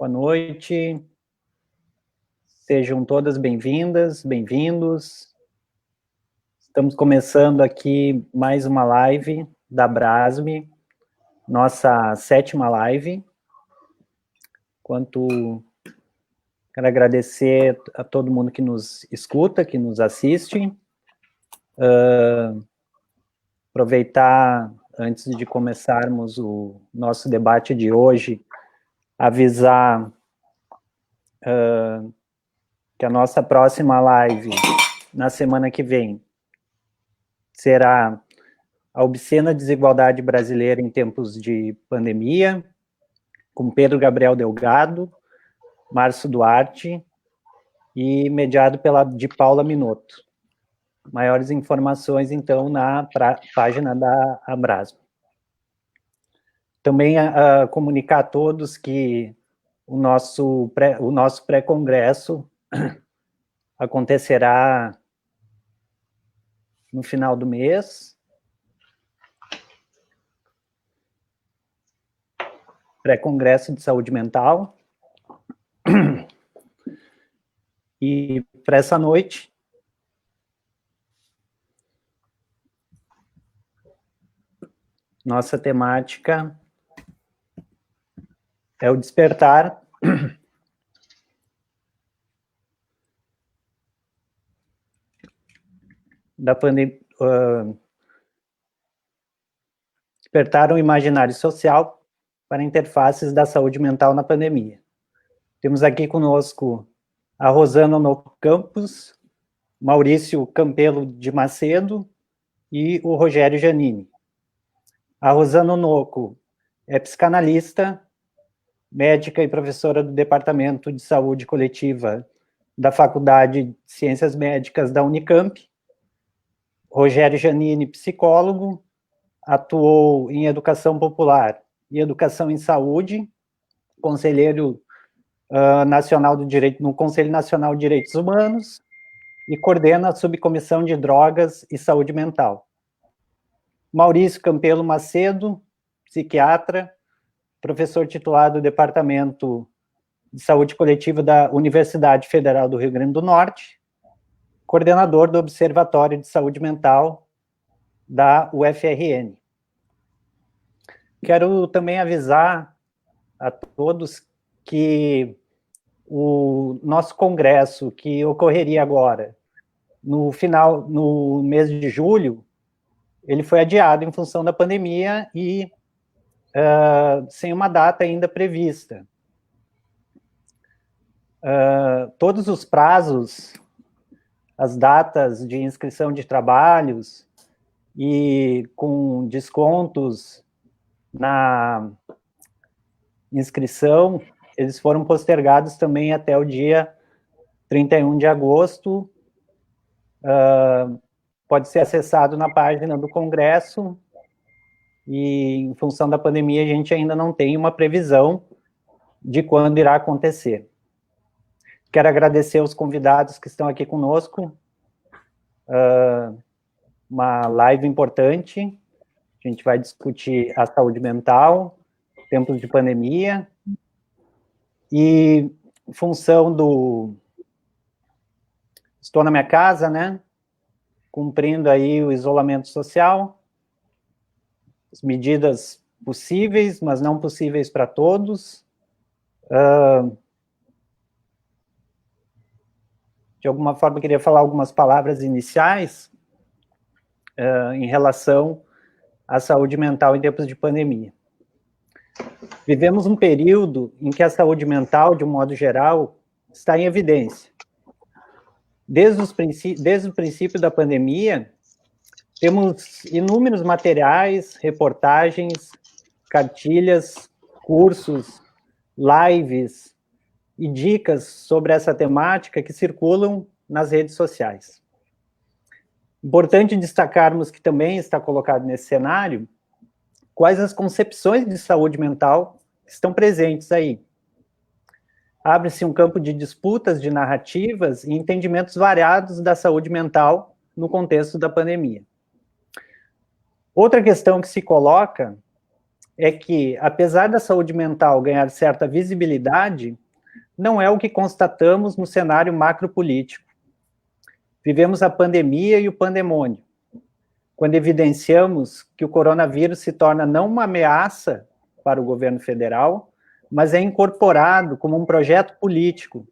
Boa noite. Sejam todas bem-vindas, bem-vindos. Estamos começando aqui mais uma live da Brasme, nossa 7ª live. Quero agradecer a todo mundo que nos escuta, que nos assiste. Aproveitar, antes de começarmos o nosso debate de hoje, avisar que a nossa próxima live, na semana que vem, será a obscena desigualdade brasileira em tempos de pandemia, com Pedro Gabriel Delgado, Márcio Duarte e mediado de Paula Minotto. Maiores informações, então, na página da Abrasme. Também comunicar a todos que o nosso pré-congresso acontecerá no final do mês. Pré-congresso de saúde mental. E para essa noite, nossa temática é o despertar da pandemia, despertar o imaginário social para interfaces da saúde mental na pandemia. Temos aqui conosco a Rosana Onoco Campos, Maurício Campelo de Macedo e o Rogério Giannini. A Rosana Onoco é psicanalista, médica e professora do Departamento de Saúde Coletiva da Faculdade de Ciências Médicas da Unicamp. Rogério Giannini, psicólogo, atuou em educação popular e educação em saúde, conselheiro nacional do direito, no Conselho Nacional de Direitos Humanos, e coordena a subcomissão de drogas e saúde mental. Maurício Campelo Macedo, psiquiatra, professor titular do Departamento de Saúde Coletiva da Universidade Federal do Rio Grande do Norte, coordenador do Observatório de Saúde Mental da UFRN. Quero também avisar a todos que o nosso congresso, que ocorreria agora, no mês de julho, ele foi adiado em função da pandemia e sem uma data ainda prevista. Todos os prazos, as datas de inscrição de trabalhos e com descontos na inscrição, eles foram postergados também até o dia 31 de agosto. Pode ser acessado na página do Congresso e, em função da pandemia, a gente ainda não tem uma previsão de quando irá acontecer. Quero agradecer aos convidados que estão aqui conosco. Uma live importante. A gente vai discutir a saúde mental, tempos de pandemia, e em função do... Estou na minha casa, né? Cumprindo aí o isolamento social, as medidas possíveis, mas não possíveis para todos. De alguma forma, eu queria falar algumas palavras iniciais em relação à saúde mental em tempos de pandemia. Vivemos um período em que a saúde mental, de um modo geral, está em evidência. Desde o princípio da pandemia, temos inúmeros materiais, reportagens, cartilhas, cursos, lives e dicas sobre essa temática que circulam nas redes sociais. Importante destacarmos que também está colocado nesse cenário quais as concepções de saúde mental que estão presentes aí. Abre-se um campo de disputas, de narrativas e entendimentos variados da saúde mental no contexto da pandemia. Outra questão que se coloca é que, apesar da saúde mental ganhar certa visibilidade, não é o que constatamos no cenário macropolítico. Vivemos a pandemia e o pandemônio, quando evidenciamos que o coronavírus se torna não uma ameaça para o governo federal, mas é incorporado como um projeto político,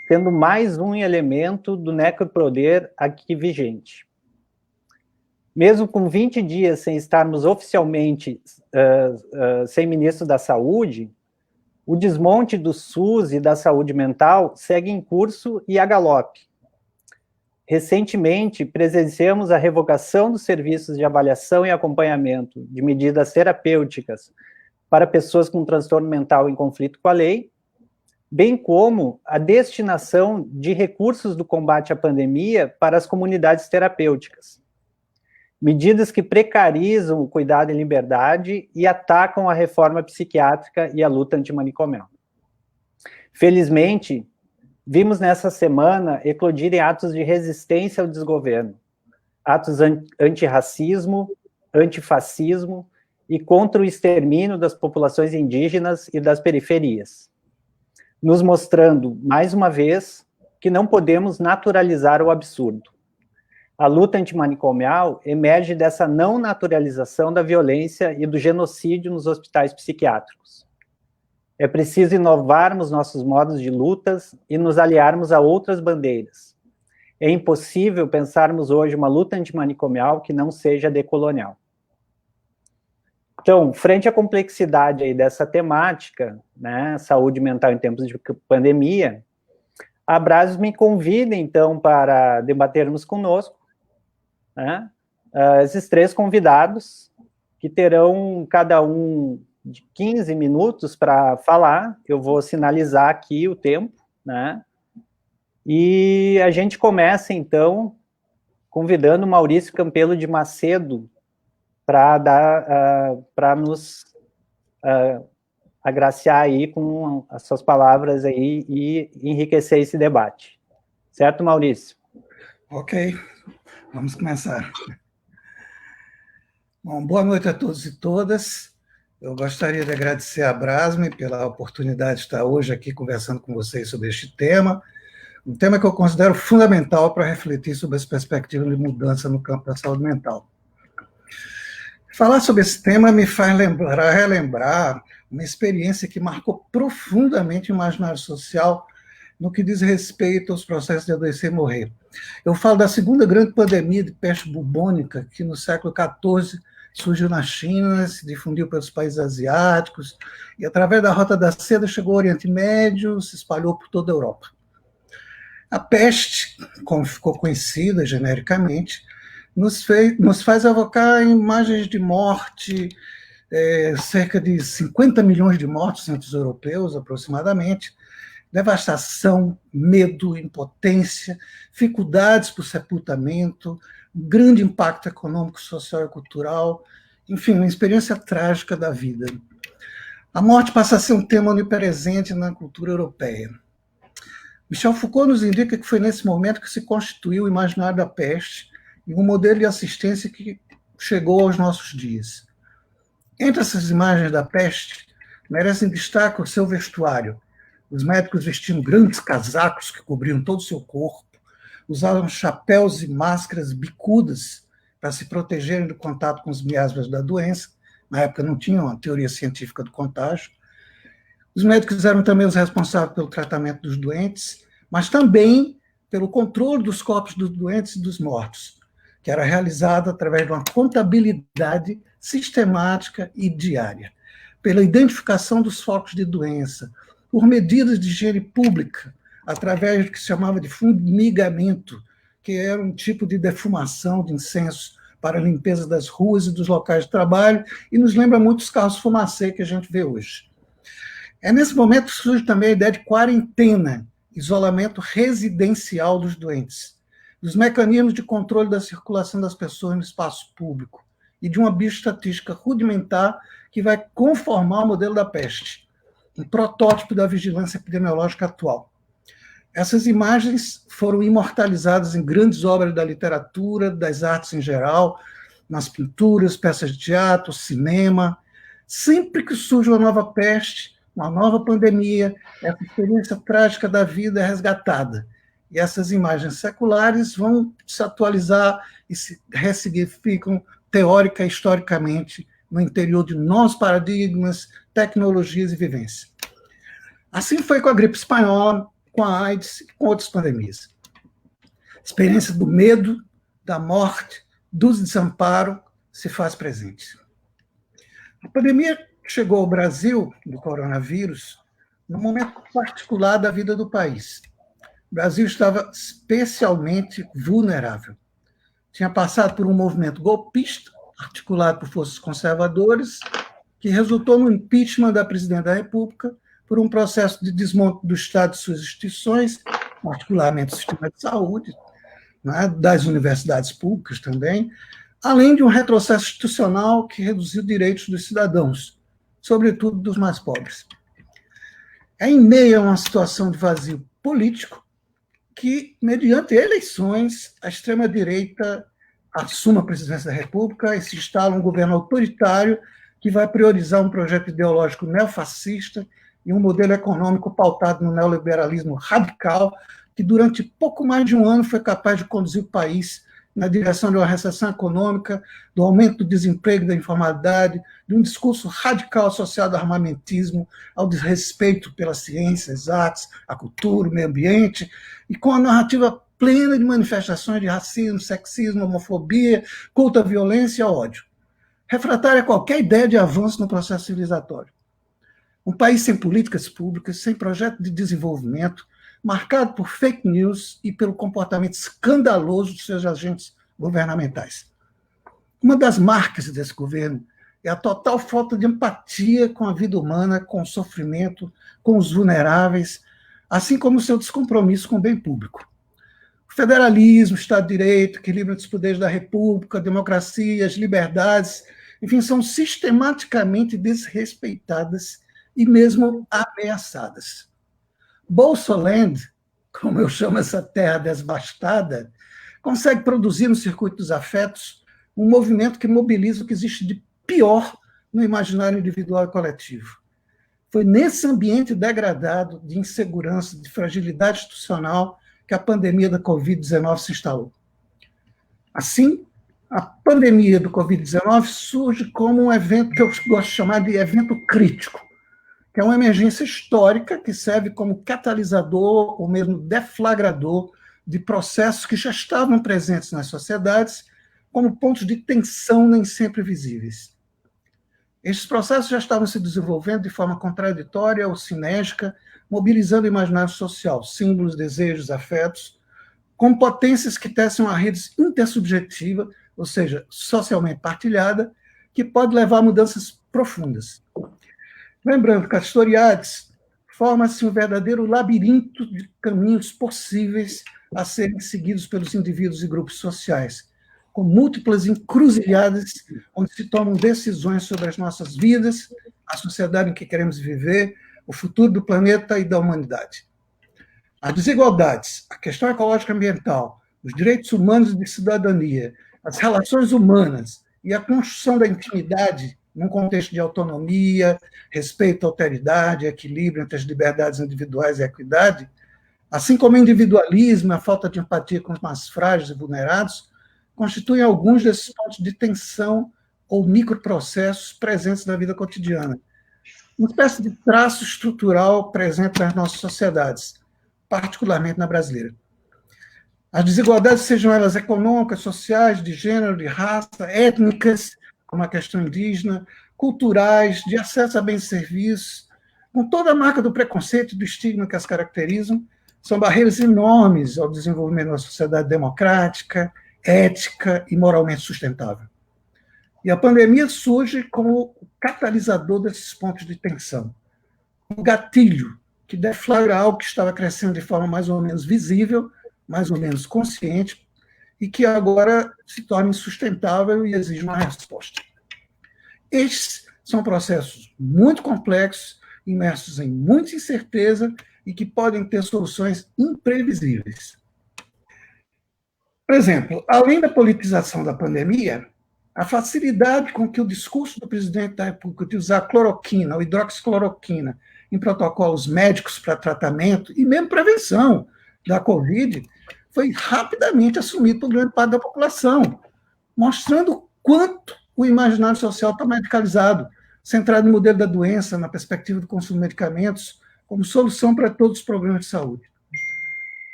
sendo mais um elemento do necropoder aqui vigente. Mesmo com 20 dias sem estarmos oficialmente sem ministro da Saúde, o desmonte do SUS e da saúde mental segue em curso e a galope. Recentemente, presenciamos a revogação dos serviços de avaliação e acompanhamento de medidas terapêuticas para pessoas com transtorno mental em conflito com a lei, bem como a destinação de recursos do combate à pandemia para as comunidades terapêuticas. Medidas que precarizam o cuidado em liberdade e atacam a reforma psiquiátrica e a luta antimanicomial. Felizmente, vimos nessa semana eclodirem atos de resistência ao desgoverno, atos antirracismo, antifascismo e contra o extermínio das populações indígenas e das periferias, nos mostrando, mais uma vez, que não podemos naturalizar o absurdo. A luta antimanicomial emerge dessa não naturalização da violência e do genocídio nos hospitais psiquiátricos. É preciso inovarmos nossos modos de lutas e nos aliarmos a outras bandeiras. É impossível pensarmos hoje uma luta antimanicomial que não seja decolonial. Então, frente à complexidade aí dessa temática, né, saúde mental em tempos de pandemia, a Abrasos me convida, então, para debatermos conosco, né, esses 3 convidados, que terão cada um de 15 minutos para falar. Eu vou sinalizar aqui o tempo, né? E a gente começa, então, convidando o Maurício Campelo de Macedo para nos agraciar aí com as suas palavras aí e enriquecer esse debate. Certo, Maurício? Ok, vamos começar. Bom, boa noite a todos e todas. Eu gostaria de agradecer a Abrasme pela oportunidade de estar hoje aqui conversando com vocês sobre este tema, um tema que eu considero fundamental para refletir sobre as perspectivas de mudança no campo da saúde mental. Falar sobre esse tema me faz relembrar uma experiência que marcou profundamente o imaginário social no que diz respeito aos processos de adoecer e morrer. Eu falo da segunda grande pandemia de peste bubônica, que no século XIV surgiu na China, se difundiu pelos países asiáticos, e através da Rota da Seda chegou ao Oriente Médio, se espalhou por toda a Europa. A peste, como ficou conhecida genericamente, nos faz evocar imagens de morte, cerca de 50 milhões de mortos entre os europeus, aproximadamente, devastação, medo, impotência, dificuldades para o sepultamento, grande impacto econômico, social e cultural, enfim, uma experiência trágica da vida. A morte passa a ser um tema onipresente na cultura europeia. Michel Foucault nos indica que foi nesse momento que se constituiu o imaginário da peste e um modelo de assistência que chegou aos nossos dias. Entre essas imagens da peste, merecem destaque o seu vestuário. Os médicos vestiam grandes casacos que cobriam todo o seu corpo, usavam chapéus e máscaras bicudas para se protegerem do contato com os miasmas da doença. Na época não tinha uma teoria científica do contágio. Os médicos eram também os responsáveis pelo tratamento dos doentes, mas também pelo controle dos corpos dos doentes e dos mortos, que era realizado através de uma contabilidade sistemática e diária, pela identificação dos focos de doença, por medidas de higiene pública, através do que se chamava de fumigamento, que era um tipo de defumação de incenso para a limpeza das ruas e dos locais de trabalho, e nos lembra muito os carros fumacê que a gente vê hoje. É nesse momento que surge também a ideia de quarentena, isolamento residencial dos doentes, dos mecanismos de controle da circulação das pessoas no espaço público e de uma bioestatística rudimentar que vai conformar o modelo da peste, um protótipo da vigilância epidemiológica atual. Essas imagens foram imortalizadas em grandes obras da literatura, das artes em geral, nas pinturas, peças de teatro, cinema, Sempre que surge uma nova peste, uma nova pandemia, essa experiência trágica da vida é resgatada. E essas imagens seculares vão se atualizar e se ressignificam teórica e historicamente no interior de novos paradigmas, tecnologias e vivências. Assim foi com a gripe espanhola, com a AIDS e com outras pandemias. A experiência do medo, da morte, do desamparo se faz presente. A pandemia chegou ao Brasil, do coronavírus, num momento particular da vida do país. O Brasil estava especialmente vulnerável. Tinha passado por um movimento golpista, articulado por forças conservadoras, que resultou no impeachment da presidente da República por um processo de desmonte do Estado e suas instituições, particularmente o sistema de saúde, né, das universidades públicas também, além de um retrocesso institucional que reduziu direitos dos cidadãos, sobretudo dos mais pobres. É em meio a uma situação de vazio político que, mediante eleições, a extrema-direita assume a presidência da República e se instala um governo autoritário que vai priorizar um projeto ideológico neofascista e um modelo econômico pautado no neoliberalismo radical, que durante pouco mais de um ano foi capaz de conduzir o país na direção de uma recessão econômica, do aumento do desemprego e da informalidade, de um discurso radical associado ao armamentismo, ao desrespeito pelas ciências, artes, a cultura, o meio ambiente, e com a narrativa plena de manifestações de racismo, sexismo, homofobia, culto à violência e ao ódio. Refratária a qualquer ideia de avanço no processo civilizatório. Um país sem políticas públicas, sem projeto de desenvolvimento, marcado por fake news e pelo comportamento escandaloso dos seus agentes governamentais. Uma das marcas desse governo é a total falta de empatia com a vida humana, com o sofrimento, com os vulneráveis, assim como o seu descompromisso com o bem público. O federalismo, o Estado de Direito, equilíbrio entre os poderes da República, a democracia, as liberdades, enfim, são sistematicamente desrespeitadas e mesmo ameaçadas. Bolsoland, como eu chamo essa terra devastada, consegue produzir no circuito dos afetos um movimento que mobiliza o que existe de pior no imaginário individual e coletivo. Foi nesse ambiente degradado de insegurança, de fragilidade institucional, que a pandemia da Covid-19 se instalou. Assim, a pandemia do Covid-19 surge como um evento que eu gosto de chamar de evento crítico, que é uma emergência histórica que serve como catalisador ou mesmo deflagrador de processos que já estavam presentes nas sociedades como pontos de tensão nem sempre visíveis. Estes processos já estavam se desenvolvendo de forma contraditória ou sinérgica, mobilizando o imaginário social, símbolos, desejos, afetos, com potências que tecem uma rede intersubjetiva, ou seja, socialmente partilhada, que pode levar a mudanças profundas. Lembrando que as historiades forma-se um verdadeiro labirinto de caminhos possíveis a serem seguidos pelos indivíduos e grupos sociais, com múltiplas encruzilhadas onde se tomam decisões sobre as nossas vidas, a sociedade em que queremos viver, o futuro do planeta e da humanidade. As desigualdades, a questão ecológica ambiental, os direitos humanos e de cidadania, as relações humanas e a construção da intimidade num contexto de autonomia, respeito, alteridade, equilíbrio entre as liberdades individuais e a equidade, assim como o individualismo e a falta de empatia com os mais frágeis e vulnerados, constituem alguns desses pontos de tensão ou microprocessos presentes na vida cotidiana. Uma espécie de traço estrutural presente nas nossas sociedades, particularmente na brasileira. As desigualdades, sejam elas econômicas, sociais, de gênero, de raça, étnicas, como a questão indígena, culturais, de acesso a bens e serviços, com toda a marca do preconceito e do estigma que as caracterizam, são barreiras enormes ao desenvolvimento de uma sociedade democrática, ética e moralmente sustentável. E a pandemia surge como o catalisador desses pontos de tensão, um gatilho que deflagra algo que estava crescendo de forma mais ou menos visível, mais ou menos consciente, e que agora se torna insustentável e exige uma resposta. Estes são processos muito complexos, imersos em muita incerteza e que podem ter soluções imprevisíveis. Por exemplo, além da politização da pandemia, A facilidade com que o discurso do presidente da República de usar cloroquina ou hidroxicloroquina em protocolos médicos para tratamento e mesmo prevenção da Covid foi rapidamente assumido por grande parte da população, mostrando o quanto o imaginário social está medicalizado, centrado no modelo da doença, na perspectiva do consumo de medicamentos, como solução para todos os problemas de saúde.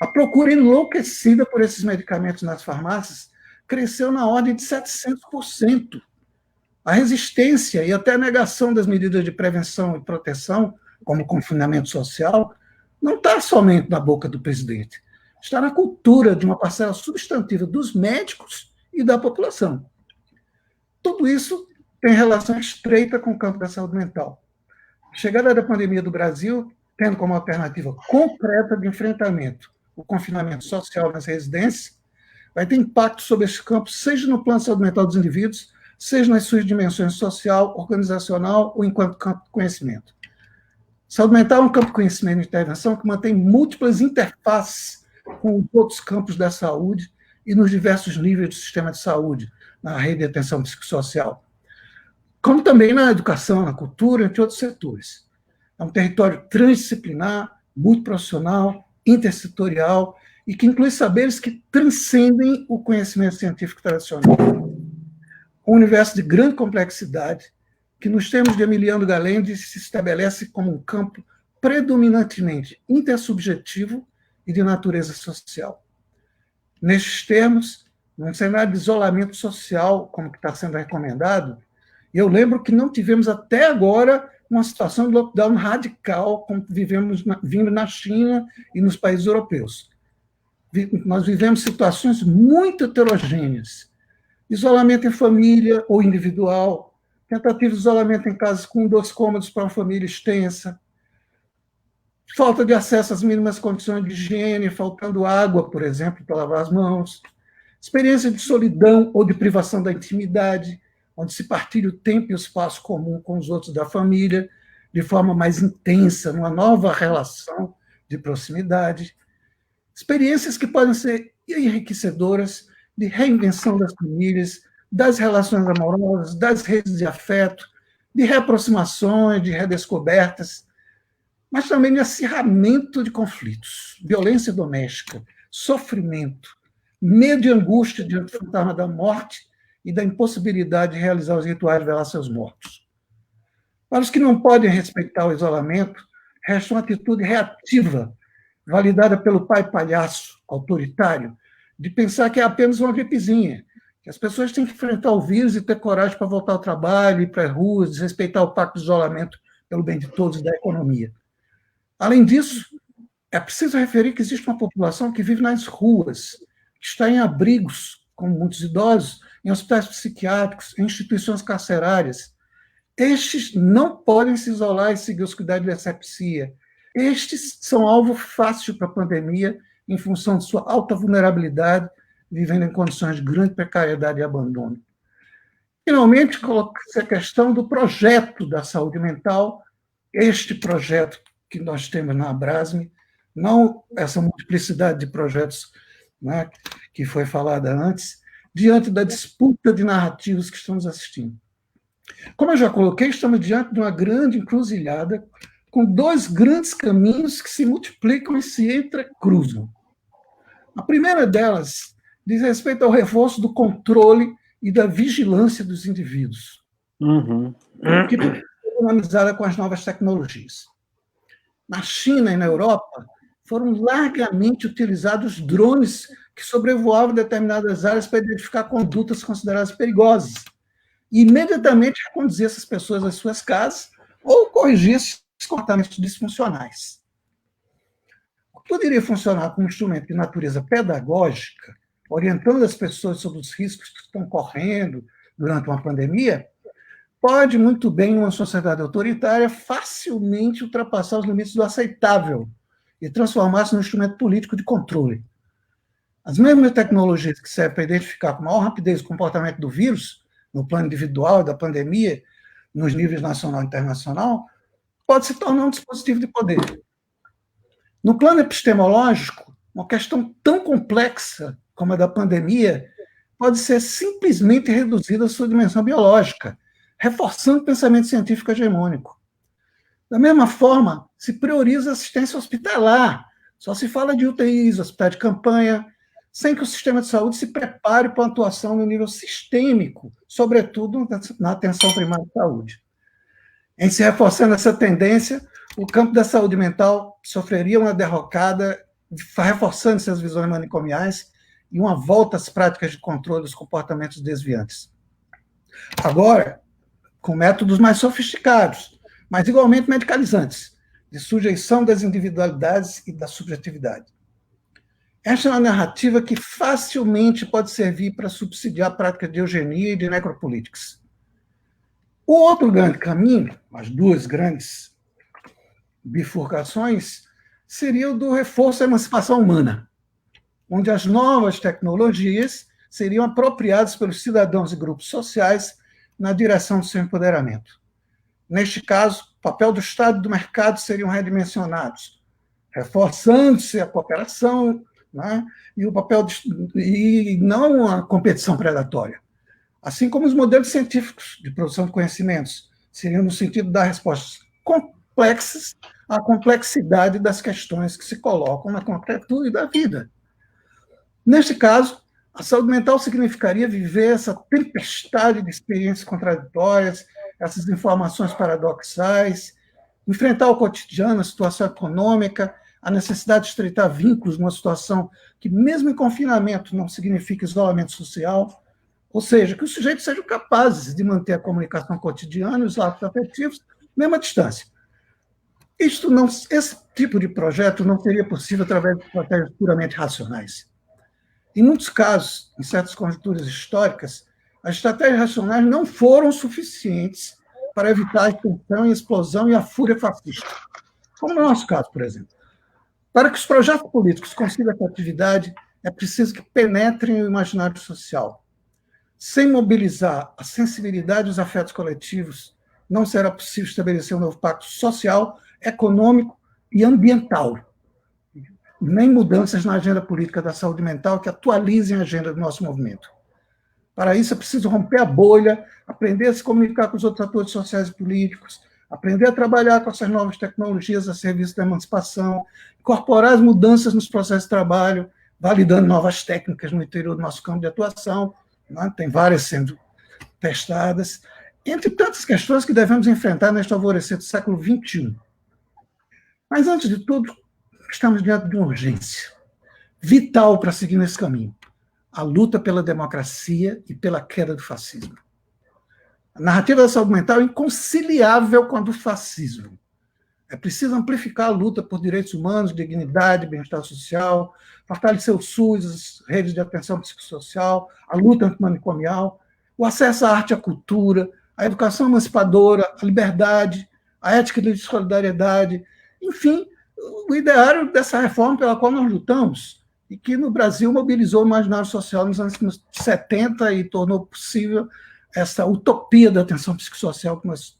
A procura enlouquecida por esses medicamentos nas farmácias cresceu na ordem de 700%. A resistência e até a negação das medidas de prevenção e proteção, como o confinamento social, não está somente na boca do presidente, está na cultura de uma parcela substantiva dos médicos e da população. Tudo isso tem relação estreita com o campo da saúde mental. A chegada da pandemia do Brasil, tendo como alternativa concreta de enfrentamento o confinamento social nas residências, vai ter impacto sobre esse campo, seja no plano de saúde mental dos indivíduos, seja nas suas dimensões social, organizacional ou enquanto campo de conhecimento. Saúde mental é um campo de conhecimento e intervenção que mantém múltiplas interfaces com os outros campos da saúde e nos diversos níveis do sistema de saúde, na rede de atenção psicossocial, como também na educação, na cultura, entre outros setores. É um território transdisciplinar, multiprofissional, intersetorial, e que inclui saberes que transcendem o conhecimento científico tradicional. Um universo de grande complexidade, que nos termos de Emiliano Galendi se estabelece como um campo predominantemente intersubjetivo e de natureza social. Nestes termos, num cenário de isolamento social, como que está sendo recomendado, eu lembro que não tivemos até agora uma situação de lockdown vimos como vimos na China e nos países europeus. Nós vivemos situações muito heterogêneas. Isolamento em família ou individual, tentativa de isolamento em casas com 2 cômodos para uma família extensa, falta de acesso às mínimas condições de higiene, faltando água, por exemplo, para lavar as mãos, experiência de solidão ou de privação da intimidade, onde se partilha o tempo e o espaço comum com os outros da família, de forma mais intensa, numa nova relação de proximidade. Experiências que podem ser enriquecedoras de reinvenção das famílias, das relações amorosas, das redes de afeto, de reaproximações, de redescobertas, mas também de acirramento de conflitos, violência doméstica, sofrimento, medo e angústia diante do fantasma da morte e da impossibilidade de realizar os rituais de velar seus mortos. Para os que não podem respeitar o isolamento, resta uma atitude reativa, validada pelo pai palhaço autoritário, de pensar que é apenas uma gripezinha, que as pessoas têm que enfrentar o vírus e ter coragem para voltar ao trabalho, ir para as ruas, desrespeitar o pacto de isolamento pelo bem de todos e da economia. Além disso, é preciso referir que existe uma população que vive nas ruas, que está em abrigos, como muitos idosos, em hospitais psiquiátricos, em instituições carcerárias. Estes não podem se isolar e seguir os cuidados de asepsia. Estes são alvo fácil para a pandemia, em função de sua alta vulnerabilidade, vivendo em condições de grande precariedade e abandono. Finalmente, coloca-se a questão do projeto da saúde mental, este projeto que nós temos na Abrasme, não essa multiplicidade de projetos, né, que foi falada antes, diante da disputa de narrativas que estamos assistindo. Como eu já coloquei, estamos diante de uma grande encruzilhada, com 2 grandes caminhos que se multiplicam e se entrecruzam. A primeira delas diz respeito ao reforço do controle e da vigilância dos indivíduos, que é harmonizada com as novas tecnologias. Na China e na Europa, foram largamente utilizados drones que sobrevoavam determinadas áreas para identificar condutas consideradas perigosas e imediatamente reconduzir essas pessoas às suas casas ou corrigir esses comportamentos disfuncionais. O que poderia funcionar como instrumento de natureza pedagógica, orientando as pessoas sobre os riscos que estão correndo durante uma pandemia, pode muito bem, numa sociedade autoritária, facilmente ultrapassar os limites do aceitável e transformar-se num instrumento político de controle. As mesmas tecnologias que servem para identificar com maior rapidez o comportamento do vírus, no plano individual da pandemia, nos níveis nacional e internacional, pode se tornar um dispositivo de poder. No plano epistemológico, uma questão tão complexa como a da pandemia pode ser simplesmente reduzida à sua dimensão biológica, reforçando o pensamento científico hegemônico. Da mesma forma, se prioriza a assistência hospitalar. Só se fala de UTIs, hospital de campanha, sem que o sistema de saúde se prepare para a atuação no nível sistêmico, sobretudo na atenção primária de saúde. Em se reforçando essa tendência, o campo da saúde mental sofreria uma derrocada, reforçando essas visões manicomiais e uma volta às práticas de controle dos comportamentos desviantes. Agora, com métodos mais sofisticados, mas igualmente medicalizantes, de sujeição das individualidades e da subjetividade. Esta é uma narrativa que facilmente pode servir para subsidiar a prática de eugenia e de necropolíticas. O outro grande caminho, as duas grandes bifurcações, seria o do reforço à emancipação humana, onde as novas tecnologias seriam apropriadas pelos cidadãos e grupos sociais na direção do seu empoderamento. Neste caso, o papel do Estado e do mercado seriam redimensionados, reforçando-se a cooperação, né, e o papel e não a competição predatória. Assim como os modelos científicos de produção de conhecimentos seriam no sentido de dar respostas complexas à complexidade das questões que se colocam na concretude da vida. Neste caso, a saúde mental significaria viver essa tempestade de experiências contraditórias, essas informações paradoxais, enfrentar o cotidiano, a situação econômica, a necessidade de estreitar vínculos numa situação que, mesmo em confinamento, não significa isolamento social, ou seja, que os sujeitos sejam capazes de manter a comunicação cotidiana e os laços afetivos, mesmo à distância. Esse tipo de projeto não seria possível através de estratégias puramente racionais. Em muitos casos, em certas conjunturas históricas, as estratégias racionais não foram suficientes para evitar a extensão e a explosão e a fúria fascista, como no nosso caso, por exemplo. Para que os projetos políticos consigam essa atividade, é preciso que penetrem o imaginário social. Sem mobilizar a sensibilidade e os afetos coletivos, não será possível estabelecer um novo pacto social, econômico e ambiental, nem mudanças na agenda política da saúde mental que atualizem a agenda do nosso movimento. Para isso, é preciso romper a bolha, aprender a se comunicar com os outros atores sociais e políticos, aprender a trabalhar com essas novas tecnologias a serviço da emancipação, incorporar as mudanças nos processos de trabalho, validando novas técnicas no interior do nosso campo de atuação, né? Tem várias sendo testadas, entre tantas questões que devemos enfrentar neste alvorecer do século XXI. Mas, antes de tudo, estamos diante de uma urgência vital para seguir nesse caminho: a luta pela democracia e pela queda do fascismo. A narrativa da saúde mental é inconciliável com a do fascismo. É preciso amplificar a luta por direitos humanos, dignidade, bem-estar social, fortalecer o SUS, as redes de atenção psicossocial, a luta antimanicomial, o acesso à arte e à cultura, a educação emancipadora, a liberdade, a ética de solidariedade, enfim, o ideário dessa reforma pela qual nós lutamos e que no Brasil mobilizou o imaginário social nos anos 70 e tornou possível essa utopia da atenção psicossocial que nós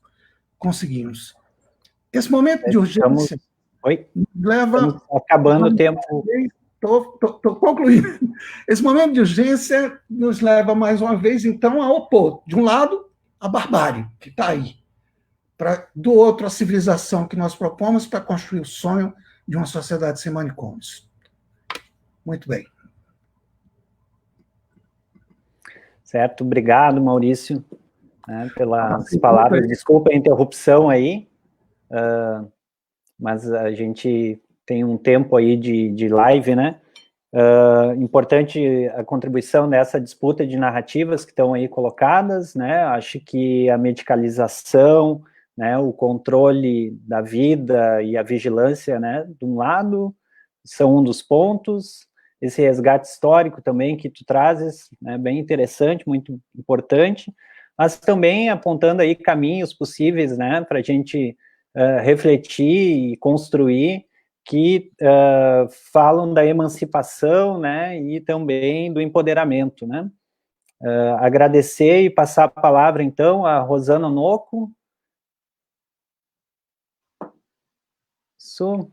conseguimos. Esse momento de urgência leva... Estamos acabando o tempo. Estou concluindo. Esse momento de urgência nos leva, mais uma vez, então, a opor, de um lado, a barbárie, que está aí, do outro, a civilização que nós propomos para construir o sonho de uma sociedade sem manicômios. Muito bem. Certo, obrigado, Maurício, né, pelas palavras. Desculpa a interrupção aí, mas a gente tem um tempo aí de live, né? Importante a contribuição nessa disputa de narrativas que estão aí colocadas, né? Acho que a medicalização, né, o controle da vida e a vigilância, né, de um lado, são um dos pontos. Esse resgate histórico também que tu trazes, né, bem interessante, muito importante, mas também apontando aí caminhos possíveis, né, para a gente refletir e construir, que falam da emancipação, né, e também do empoderamento, né. Agradecer e passar a palavra, então, a Rosana Noco. Isso.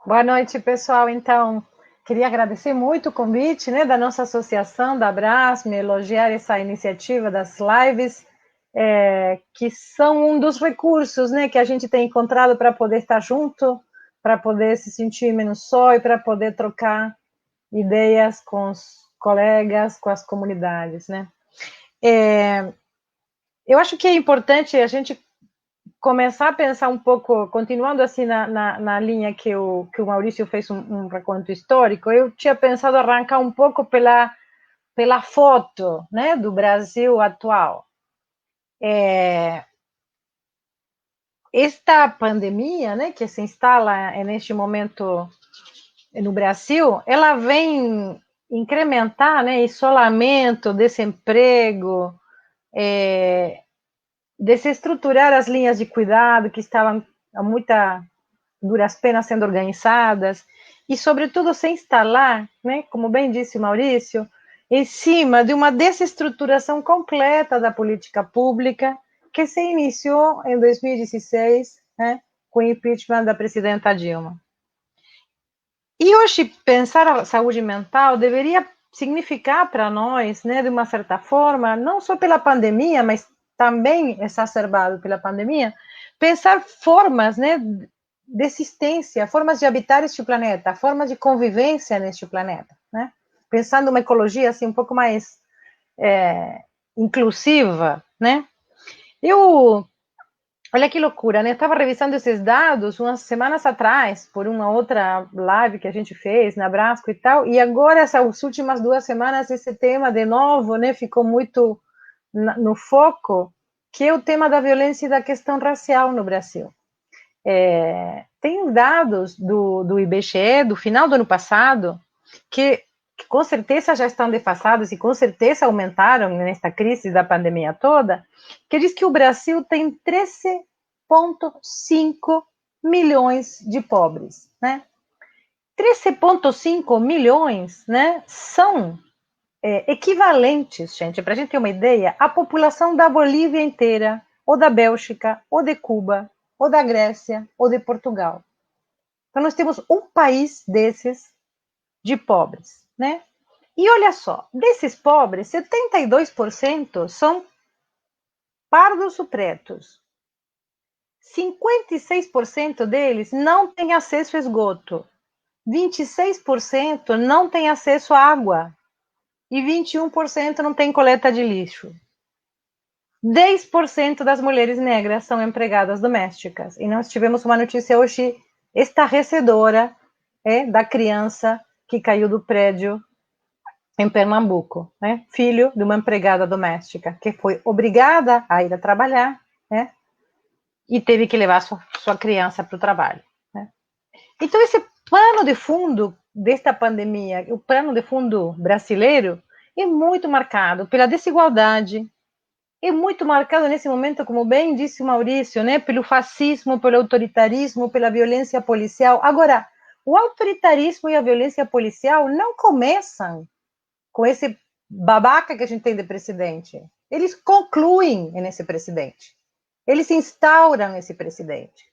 Boa noite, pessoal. Então, queria agradecer muito o convite, né, da nossa associação, da Abrasme, elogiar essa iniciativa das lives, que são um dos recursos, né, que a gente tem encontrado para poder estar junto, para poder se sentir menos só e para poder trocar ideias com os colegas, com as comunidades, né. Eu acho que é importante a gente começar a pensar um pouco, continuando assim na linha que o Maurício fez um reconto histórico, eu tinha pensado arrancar um pouco pela foto, né, do Brasil atual. Esta pandemia, né, que se instala neste momento no Brasil, ela vem incrementar, né, isolamento, desemprego, desestruturar as linhas de cuidado que estavam a muita duras penas sendo organizadas, e, sobretudo, se instalar, né, como bem disse o Maurício, em cima de uma desestruturação completa da política pública que se iniciou em 2016, né, com o impeachment da presidenta Dilma. E hoje, pensar a saúde mental deveria significar para nós, né, de uma certa forma, não só pela pandemia, mas também exacerbado pela pandemia, pensar formas, né, de existência, formas de habitar este planeta, formas de convivência neste planeta, né? Pensando uma ecologia assim um pouco mais inclusiva, né? Olha que loucura, né? Eu estava revisando esses dados umas semanas atrás, por uma outra live que a gente fez na Brasco e tal, e agora, essas últimas 2 semanas, esse tema, de novo, né, ficou muito no foco, que é o tema da violência e da questão racial no Brasil. Tem dados do IBGE, do final do ano passado, que com certeza já estão defasados e com certeza aumentaram nesta crise da pandemia toda, que diz que o Brasil tem 13,5 milhões de pobres, né? 13,5 milhões, né, são equivalentes, gente, para a gente ter uma ideia, à população da Bolívia inteira, ou da Bélgica, ou de Cuba, ou da Grécia, ou de Portugal. Então, nós temos um país desses de pobres, né? E olha só, desses pobres, 72% são pardos ou pretos. 56% deles não têm acesso a esgoto. 26% não têm acesso à água. E 21% não têm coleta de lixo. 10% das mulheres negras são empregadas domésticas. E nós tivemos uma notícia hoje estarrecedora, da criança que caiu do prédio em Pernambuco, né? Filho de uma empregada doméstica, que foi obrigada a ir a trabalhar, né? E teve que levar sua criança para o trabalho, né? Então, esse pano de fundo desta pandemia, o pano de fundo brasileiro, é muito marcado pela desigualdade, é muito marcado nesse momento, como bem disse o Maurício, né, pelo fascismo, pelo autoritarismo, pela violência policial. Agora, o autoritarismo e a violência policial não começam com esse babaca que a gente tem de presidente. Eles concluem nesse presidente. Eles instauram esse presidente.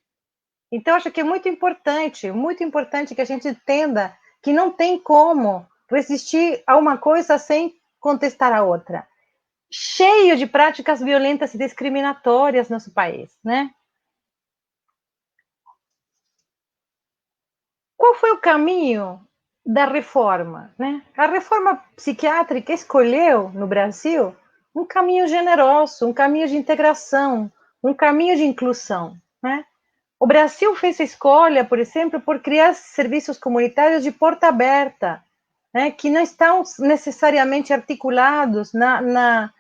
Então, acho que é muito importante que a gente entenda que não tem como resistir a uma coisa sem contestar a outra. Cheio de práticas violentas e discriminatórias no nosso país, né? Qual foi o caminho da reforma, né? A reforma psiquiátrica escolheu, no Brasil, um caminho generoso, um caminho de integração, um caminho de inclusão, né? O Brasil fez a escolha, por exemplo, por criar serviços comunitários de porta aberta, né, que não estão necessariamente articulados na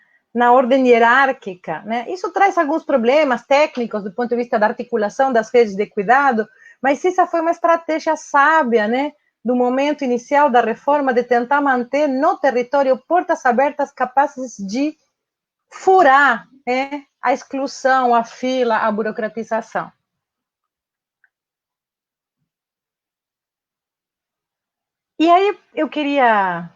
ordem hierárquica, né? Isso traz alguns problemas técnicos do ponto de vista da articulação das redes de cuidado, mas essa foi uma estratégia sábia, né, do momento inicial da reforma, de tentar manter no território portas abertas capazes de furar, né, a exclusão, a fila, a burocratização. E aí eu queria,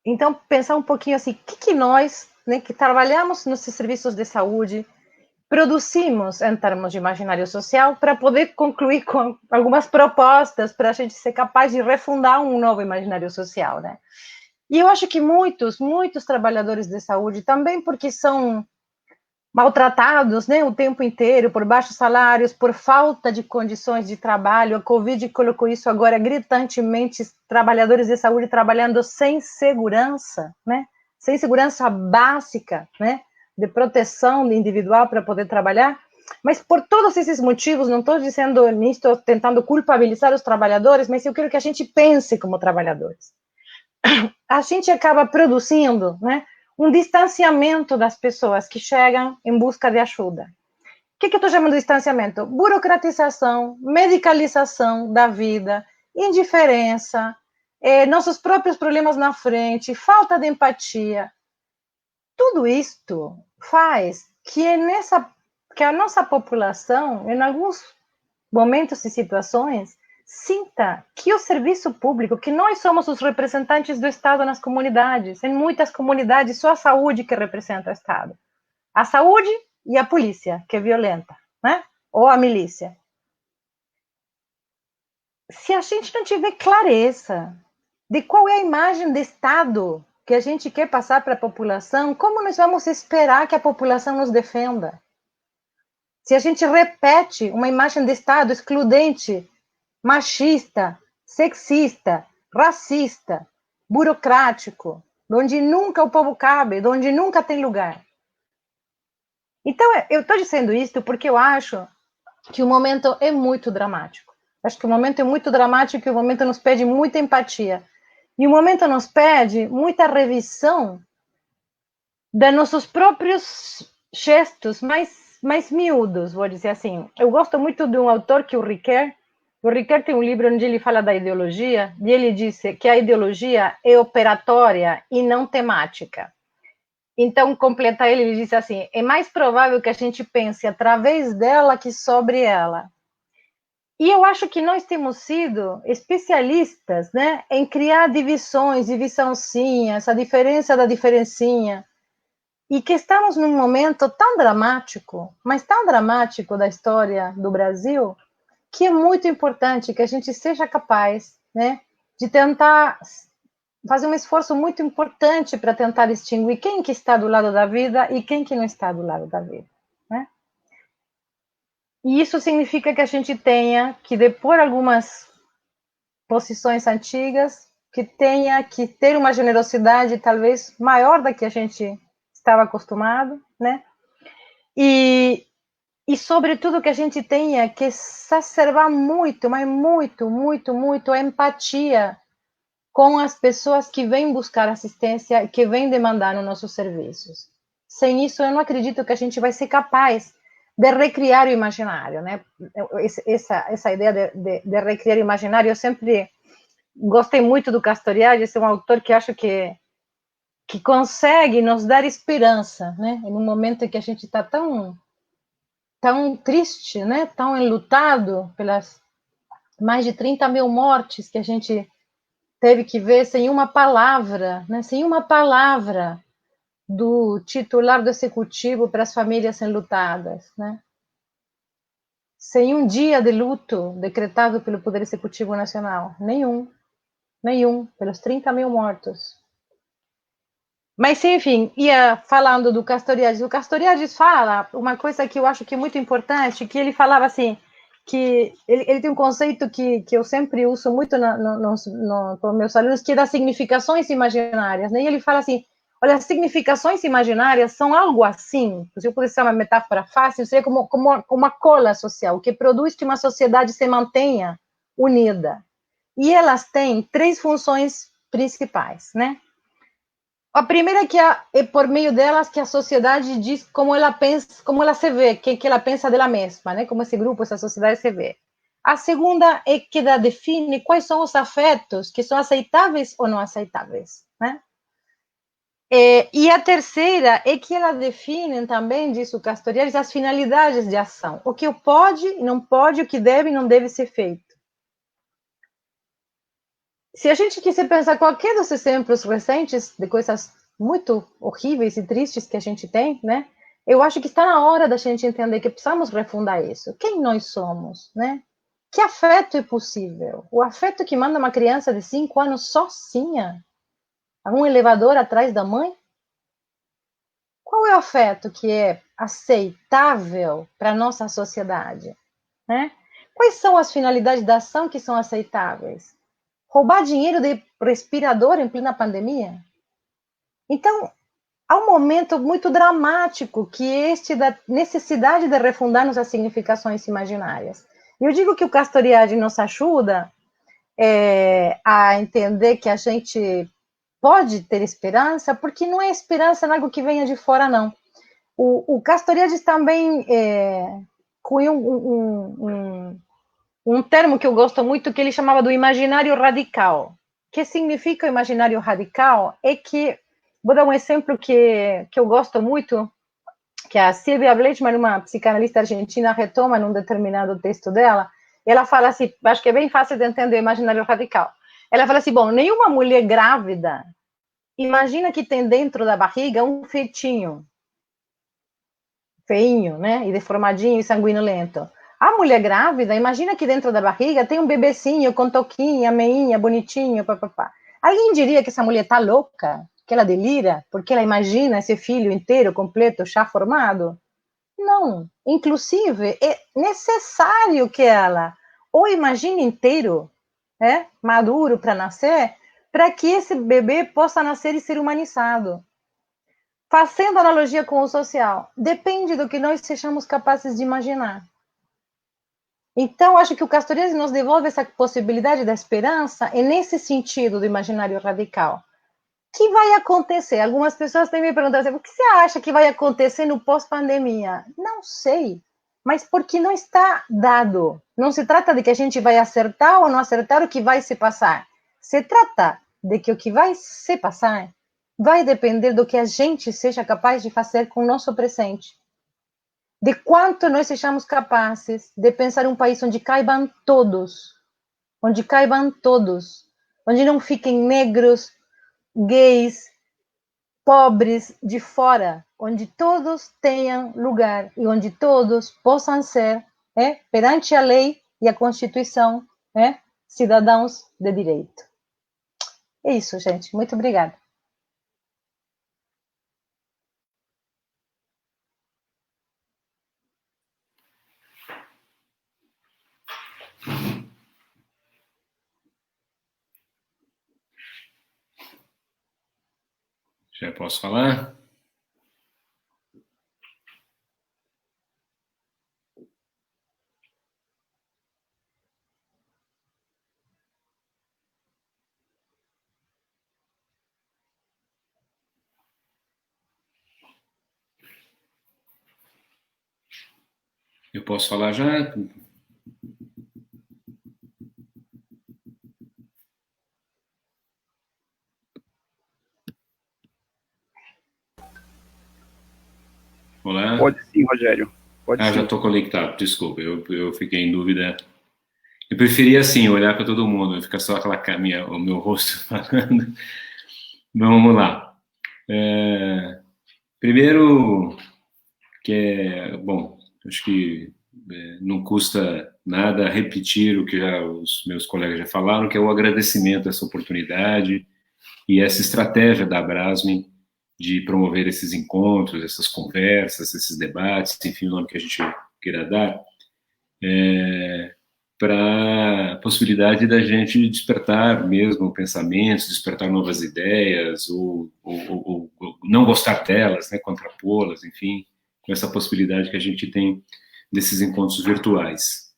então, pensar um pouquinho assim, o que nós, né, que trabalhamos nos serviços de saúde, produzimos em termos de imaginário social para poder concluir com algumas propostas para a gente ser capaz de refundar um novo imaginário social, né? E eu acho que muitos trabalhadores de saúde, também porque são maltratados, né, o tempo inteiro, por baixos salários, por falta de condições de trabalho. A Covid colocou isso agora gritantemente, trabalhadores de saúde trabalhando sem segurança, né, sem segurança básica, né, de proteção individual para poder trabalhar. Mas por todos esses motivos, não estou dizendo nisto, tentando culpabilizar os trabalhadores, mas eu quero que a gente pense como trabalhadores. A gente acaba produzindo, né, um distanciamento das pessoas que chegam em busca de ajuda. O que eu estou chamando de distanciamento? Burocratização, medicalização da vida, indiferença, nossos próprios problemas na frente, falta de empatia. Tudo isto faz que a nossa população, em alguns momentos e situações, sinta que o serviço público, que nós somos os representantes do Estado nas comunidades, em muitas comunidades só a saúde que representa o Estado. A saúde e a polícia, que é violenta, né? Ou a milícia. Se a gente não tiver clareza de qual é a imagem de Estado que a gente quer passar para a população, como nós vamos esperar que a população nos defenda? Se a gente repete uma imagem de Estado excludente, machista, sexista, racista, burocrático, onde nunca o povo cabe, onde nunca tem lugar. Então, eu estou dizendo isso porque eu acho que o momento é muito dramático. Acho que o momento é muito dramático e o momento nos pede muita empatia. E o momento nos pede muita revisão de nossos próprios gestos mais miúdos, vou dizer assim. Eu gosto muito de um autor que é o Ricoeur. O Ricoeur tem um livro onde ele fala da ideologia, e ele disse que a ideologia é operatória e não temática. Então, completa ele diz assim, é mais provável que a gente pense através dela que sobre ela. E eu acho que nós temos sido especialistas, né, em criar divisões, divisãozinha, essa diferença da diferencinha, e que estamos num momento tão dramático, mas tão dramático da história do Brasil, que é muito importante que a gente seja capaz, né, de tentar fazer um esforço muito importante para tentar distinguir quem que está do lado da vida e quem que não está do lado da vida, né? E isso significa que a gente tenha que depor algumas posições antigas, que tenha que ter uma generosidade talvez maior da que a gente estava acostumado, né? E sobretudo que a gente tenha que exacerbar muito, mas muito a empatia com as pessoas que vêm buscar assistência, que vêm demandar os nossos serviços. Sem isso, eu não acredito que a gente vai ser capaz de recriar o imaginário, né? Essa ideia de recriar o imaginário, eu sempre gostei muito do Castoriadis, é um autor que acho que consegue nos dar esperança, né? Em um momento em que a gente está tão triste, né? Tão enlutado pelas mais de 30 mil mortes que a gente teve que ver sem uma palavra, né? Sem uma palavra do titular do executivo para as famílias enlutadas, né? Sem um dia de luto decretado pelo Poder Executivo Nacional. Nenhum, pelos 30 mil mortos. Mas, enfim, ia falando do Castoriadis. O Castoriadis fala uma coisa que eu acho que é muito importante, que ele falava assim, que ele tem um conceito que eu sempre uso muito com meus alunos, que é das significações imaginárias, né? E ele fala assim, olha, as significações imaginárias são algo assim, se eu pudesse usar uma metáfora fácil, seria como uma cola social, que produz que uma sociedade se mantenha unida. E elas têm 3 funções principais, né? A primeira é por meio delas que a sociedade diz como ela pensa, como ela se vê, que ela pensa dela mesma, né? Como esse grupo, essa sociedade se vê. A segunda é que ela define quais são os afetos que são aceitáveis ou não aceitáveis, né? E a terceira é que ela define também, diz o Castoriadis, as finalidades de ação. O que pode e não pode, o que deve e não deve ser feito. Se a gente quiser pensar qualquer dos exemplos recentes de coisas muito horríveis e tristes que a gente tem, né? Eu acho que está na hora da gente entender que precisamos refundar isso. Quem nós somos, né? Que afeto é possível? O afeto que manda uma criança de 5 anos sozinha a um elevador atrás da mãe? Qual é o afeto que é aceitável para a nossa sociedade, né? Quais são as finalidades da ação que são aceitáveis? Roubar dinheiro de respirador em plena pandemia? Então, há um momento muito dramático que é este da necessidade de refundarmos as significações imaginárias. Eu digo que o Castoriadis nos ajuda a entender que a gente pode ter esperança, porque não é esperança em algo que venha de fora, não. O Castoriadis também cunhou um termo que eu gosto muito, que ele chamava do imaginário radical. O que significa o imaginário radical? É que, vou dar um exemplo que eu gosto muito, que a Silvia Bleichmann, uma psicanalista argentina, retoma num determinado texto dela. Ela fala assim, acho que é bem fácil de entender o imaginário radical. Ela fala assim, bom, nenhuma mulher grávida imagina que tem dentro da barriga um fetinho, feinho, né, e deformadinho e sanguinolento. A mulher grávida, imagina que dentro da barriga tem um bebecinho com toquinha, meinha, bonitinho, papapá. Alguém diria que essa mulher tá louca? Que ela delira? Porque ela imagina esse filho inteiro, completo, já formado? Não. Inclusive, é necessário que ela o imagine inteiro, maduro para nascer, para que esse bebê possa nascer e ser humanizado. Fazendo analogia com o social, depende do que nós sejamos capazes de imaginar. Então, acho que o Castoriadis nos devolve essa possibilidade da esperança, e nesse sentido do imaginário radical. O que vai acontecer? Algumas pessoas têm me perguntado assim, o que você acha que vai acontecer no pós-pandemia? Não sei, mas porque não está dado. Não se trata de que a gente vai acertar ou não acertar o que vai se passar. Se trata de que o que vai se passar vai depender do que a gente seja capaz de fazer com o nosso presente. De quanto nós sejamos capazes de pensar um país onde caibam todos, onde não fiquem negros, gays, pobres de fora, onde todos tenham lugar e onde todos possam ser, perante a lei e a Constituição, cidadãos de direito. É isso, gente. Muito obrigada. Já posso falar? Eu posso falar já? Olá? Pode sim, Rogério. Pode sim. Já estou conectado, desculpa, eu fiquei em dúvida. Eu preferia, assim, olhar para todo mundo, ficar só o meu rosto falando. Vamos lá. Primeiro, bom, acho que não custa nada repetir o que os meus colegas já falaram, que é o agradecimento a essa oportunidade e essa estratégia da Abrasme de promover esses encontros, essas conversas, esses debates, enfim, o nome que a gente queira dar, para a possibilidade da gente despertar mesmo pensamentos, despertar novas ideias, ou não gostar delas, né, contrapô-las, enfim, com essa possibilidade que a gente tem desses encontros virtuais.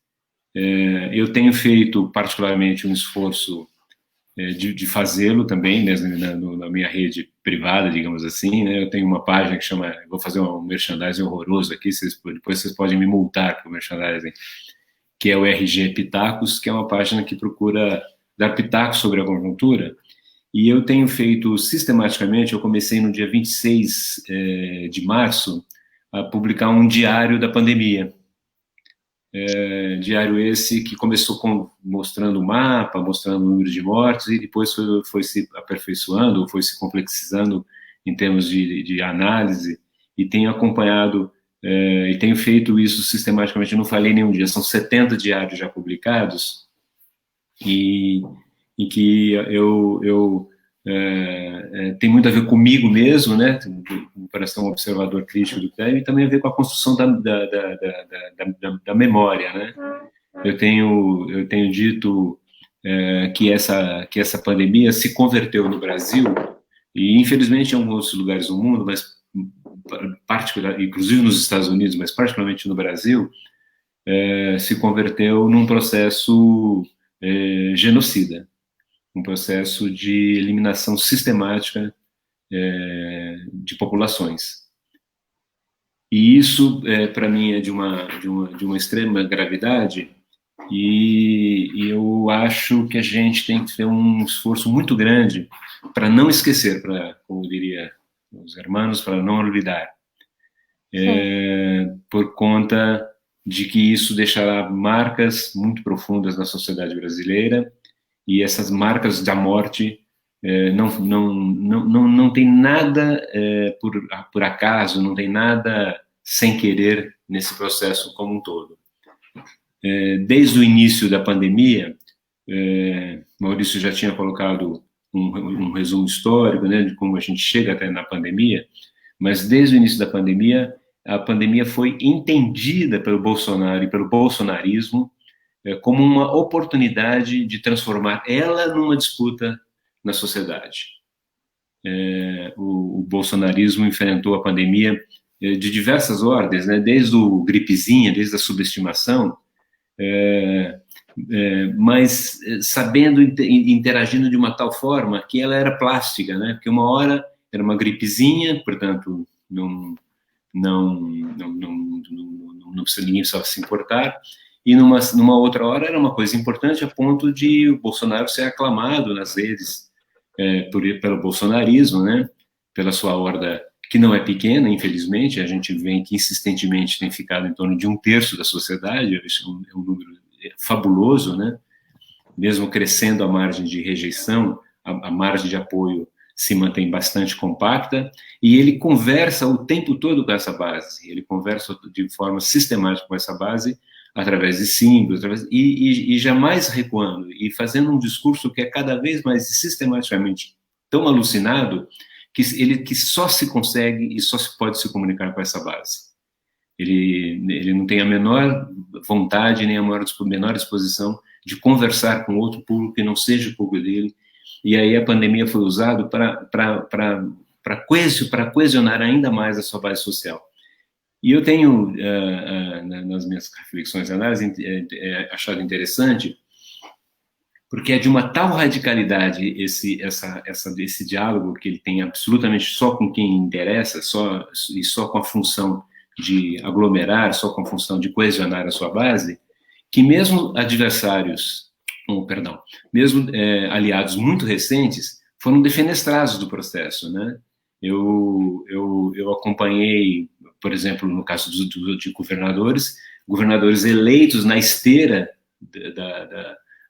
Eu tenho feito particularmente um esforço de fazê-lo também, mesmo na minha rede privada, digamos assim, né? Eu tenho uma página que chama, vou fazer um merchandising horroroso aqui, depois vocês podem me multar por merchandising, que é o RG Pitacos, que é uma página que procura dar pitacos sobre a conjuntura, e eu tenho feito sistematicamente, eu comecei no dia 26 de março, a publicar um diário da pandemia. Diário esse que começou mostrando o mapa, mostrando o número de mortes, e depois foi se aperfeiçoando, foi se complexizando em termos de análise, e tenho acompanhado e tenho feito isso sistematicamente, não falei nenhum dia, são 70 diários já publicados, e que eu tem muito a ver comigo mesmo, né, para ser um observador crítico do tempo, e também a ver com a construção da memória, né. Eu tenho dito que essa pandemia se converteu no Brasil, e infelizmente em alguns outros lugares do mundo, mas inclusive nos Estados Unidos, mas particularmente no Brasil, se converteu num processo genocida, um processo de eliminação sistemática de populações. E isso, para mim, é de uma extrema gravidade, e eu acho que a gente tem que ter um esforço muito grande para não esquecer, como diria os hermanos, para não olvidar, por conta de que isso deixará marcas muito profundas na sociedade brasileira, e essas marcas da morte não tem nada por acaso, não tem nada sem querer nesse processo como um todo. Desde o início da pandemia, Maurício já tinha colocado um resumo histórico, né, de como a gente chega até na pandemia, mas desde o início da pandemia, a pandemia foi entendida pelo Bolsonaro e pelo bolsonarismo como uma oportunidade de transformar ela numa disputa na sociedade. O bolsonarismo enfrentou a pandemia de diversas ordens, né, desde o gripezinha, desde a subestimação, mas sabendo, interagindo de uma tal forma que ela era plástica, né? Porque uma hora era uma gripezinha, portanto não precisa ninguém só se importar, e numa outra hora era uma coisa importante a ponto de o Bolsonaro ser aclamado nas redes pelo bolsonarismo, né? Pela sua horda, que não é pequena, infelizmente, a gente vê que insistentemente tem ficado em torno de 1/3 da sociedade, é um número fabuloso, né? Mesmo crescendo a margem de rejeição, a margem de apoio se mantém bastante compacta, e ele conversa o tempo todo com essa base, ele conversa de forma sistemática com essa base, através de símbolos, e jamais recuando, e fazendo um discurso que é cada vez mais sistematicamente tão alucinado, que só se consegue e só se pode se comunicar com essa base. Ele não tem a menor vontade, nem a menor disposição de conversar com outro público que não seja o público dele, e aí a pandemia foi usada para coesionar ainda mais a sua base social. E eu tenho, nas minhas reflexões e análises, achado interessante, porque é de uma tal radicalidade esse diálogo, que ele tem absolutamente só com quem interessa, só com a função de aglomerar, só com a função de coesionar a sua base, que mesmo mesmo aliados muito recentes foram defenestrados do processo, né? Eu acompanhei, por exemplo, no caso de governadores eleitos na esteira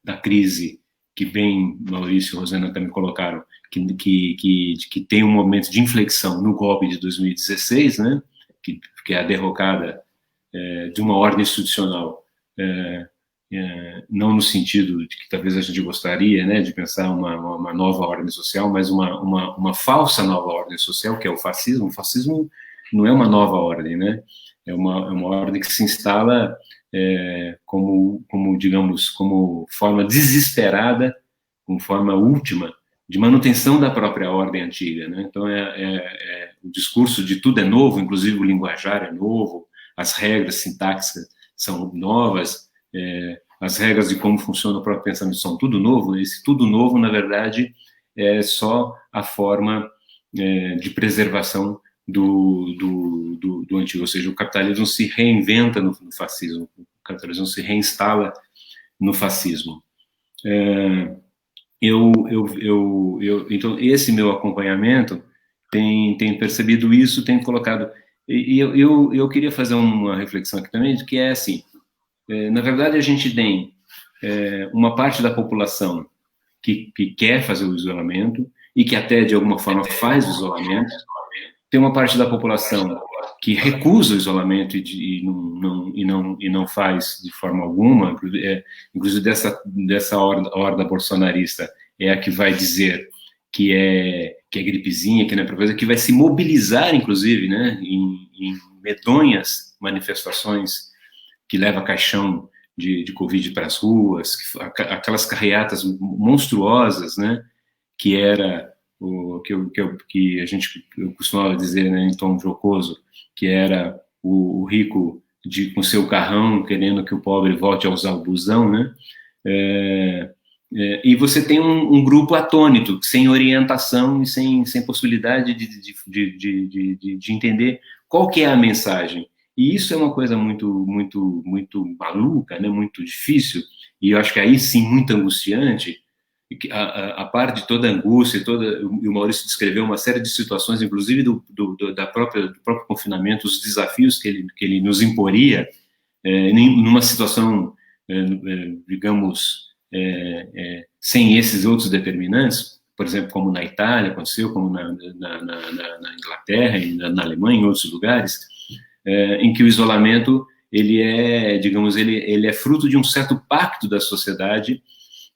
da crise, que bem Maurício e Rosana também colocaram, que tem um momento de inflexão no golpe de 2016, né? Que é a derrocada de uma ordem institucional, não no sentido de que talvez a gente gostaria, né, de pensar uma nova ordem social, mas uma falsa nova ordem social, que é o fascismo. O fascismo não é uma nova ordem, né? É uma ordem que se instala digamos, como forma desesperada, como forma última de manutenção da própria ordem antiga, né? Então o discurso de tudo é novo, inclusive o linguajar é novo, as regras sintáxicas são novas, as regras de como funciona o próprio pensamento são tudo novo. Esse tudo novo, na verdade, é só a forma de preservação do antigo, ou seja, o capitalismo se reinventa no fascismo, o capitalismo se reinstala no fascismo. Então, esse meu acompanhamento tem percebido isso, tem colocado... E eu queria fazer uma reflexão aqui também, que é assim, na verdade, a gente tem uma parte da população que quer fazer o isolamento, e que até, de alguma forma, faz o isolamento. tem uma parte da população que recusa o isolamento e não faz de forma alguma, inclusive dessa horda bolsonarista é a que vai dizer que é gripezinha, que não é para fazer, que vai se mobilizar, inclusive, né, em medonhas manifestações que leva caixão de Covid para as ruas, aquelas carreatas monstruosas, né, que era que eu costumava dizer, né, em tom jocoso, que era o rico com seu carrão querendo que o pobre volte a usar o busão, né? E você tem um grupo atônito, sem orientação e sem possibilidade de entender qual que é a mensagem. E isso é uma coisa muito maluca, né? Muito difícil, e eu acho que aí sim muito angustiante. A par de toda a angústia, e o Maurício descreveu uma série de situações, inclusive do próprio confinamento, os desafios que ele nos imporia, numa situação, digamos, sem esses outros determinantes, por exemplo, como na Itália aconteceu, como na Inglaterra, e na Alemanha, em outros lugares, em que o isolamento ele é fruto de um certo pacto da sociedade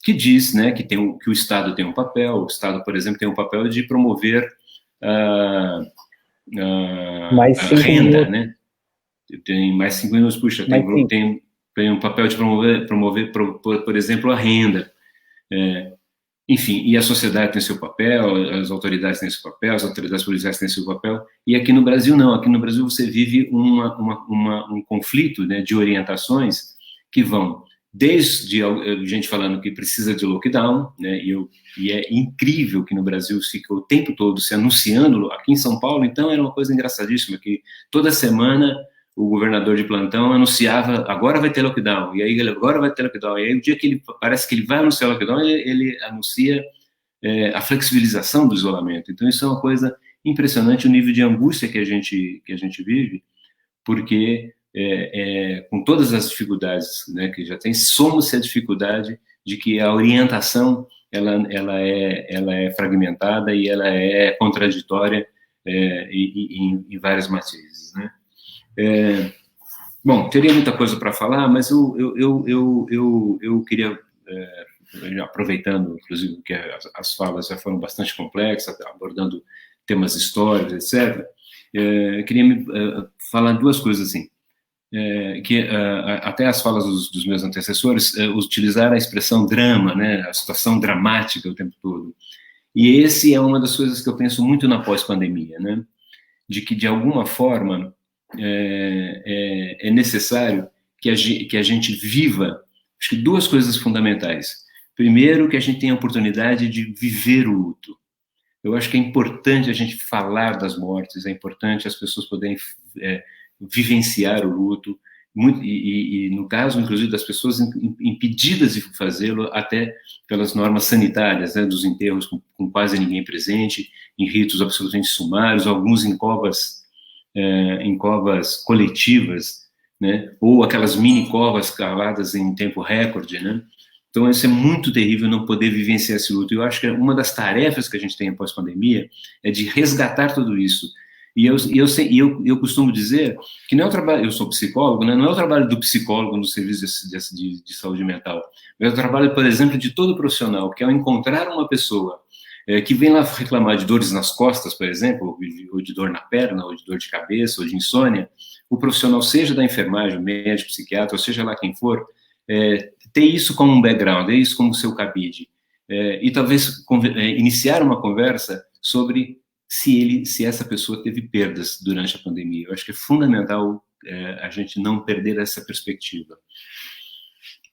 que diz, né, que o Estado tem um papel. O Estado, por exemplo, tem um papel de promover a renda, né? Tem mais 5 minutos, puxa, tem um papel de promover, por exemplo, a renda. Enfim, e a sociedade tem seu papel, as autoridades têm seu papel, as autoridades policiais têm seu papel, e aqui no Brasil não. Aqui no Brasil você vive um conflito, né, de orientações que vão desde gente falando que precisa de lockdown, né, e é incrível que no Brasil fica o tempo todo se anunciando. Aqui em São Paulo, então, era uma coisa engraçadíssima, que toda semana o governador de plantão anunciava, agora vai ter lockdown, e aí agora vai ter lockdown, e aí o dia que parece que ele vai anunciar lockdown, ele anuncia a flexibilização do isolamento. Então isso é uma coisa impressionante, o nível de angústia que a gente vive, porque com todas as dificuldades, né, que já tem, soma-se a dificuldade de que a orientação ela é fragmentada e ela é contraditória em várias matizes, né? Bom, teria muita coisa para falar, mas eu queria, aproveitando, inclusive, que as falas já foram bastante complexas, abordando temas históricos, etc., queria falar duas coisas assim. Que até as falas dos meus antecessores utilizaram a expressão drama, né, a situação dramática o tempo todo. E esse é uma das coisas que eu penso muito na pós-pandemia, né, de que, de alguma forma, é necessário que a gente viva, acho que duas coisas fundamentais. Primeiro, que a gente tenha a oportunidade de viver o luto. Eu acho que é importante a gente falar das mortes, é importante as pessoas poderem vivenciar o luto, e no caso, inclusive, das pessoas impedidas de fazê-lo até pelas normas sanitárias, né, dos enterros com quase ninguém presente, em ritos absolutamente sumários, alguns em covas coletivas, né, ou aquelas mini covas cavadas em tempo recorde, né. Então, isso é muito terrível, não poder vivenciar esse luto. Eu acho que uma das tarefas que a gente tem após pandemia é de resgatar tudo isso. E eu costumo dizer que não é o trabalho, eu sou psicólogo, né, não é o trabalho do psicólogo no serviço de saúde mental, é o trabalho, por exemplo, de todo profissional, que é encontrar uma pessoa que vem lá reclamar de dores nas costas, por exemplo, ou de dor na perna, ou de dor de cabeça, ou de insônia. O profissional, seja da enfermagem, médico, psiquiatra, ou seja lá quem for, ter isso como um background, ter isso como seu cabide, e talvez iniciar uma conversa sobre se essa pessoa teve perdas durante a pandemia. Eu acho que é fundamental a gente não perder essa perspectiva.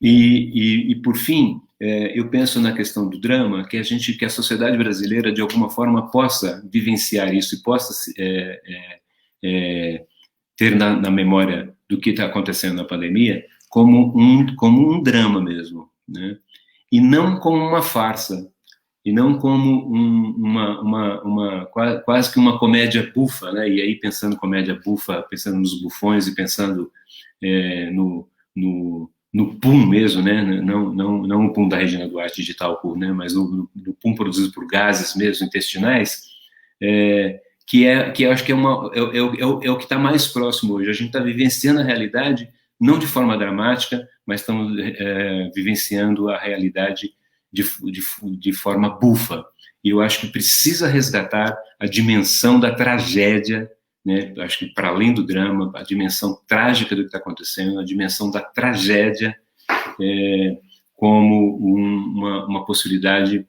E por fim, eu penso na questão do drama, que a sociedade brasileira, de alguma forma, possa vivenciar isso e possa ter na memória do que está acontecendo na pandemia como um drama mesmo, né? E não como uma farsa, e não como quase que uma comédia bufa, né? E aí, pensando comédia bufa, pensando nos bufões e pensando no pum mesmo, né? Não o pum da Regina Duarte de talco, né? Mas no pum produzido por gases mesmo, intestinais, que eu acho que é o que está mais próximo hoje. A gente está vivenciando a realidade, não de forma dramática, mas estamos vivenciando a realidade de forma bufa. E eu acho que precisa resgatar a dimensão da tragédia, né? Eu acho que, para além do drama, a dimensão trágica do que está acontecendo, a dimensão da tragédia como uma possibilidade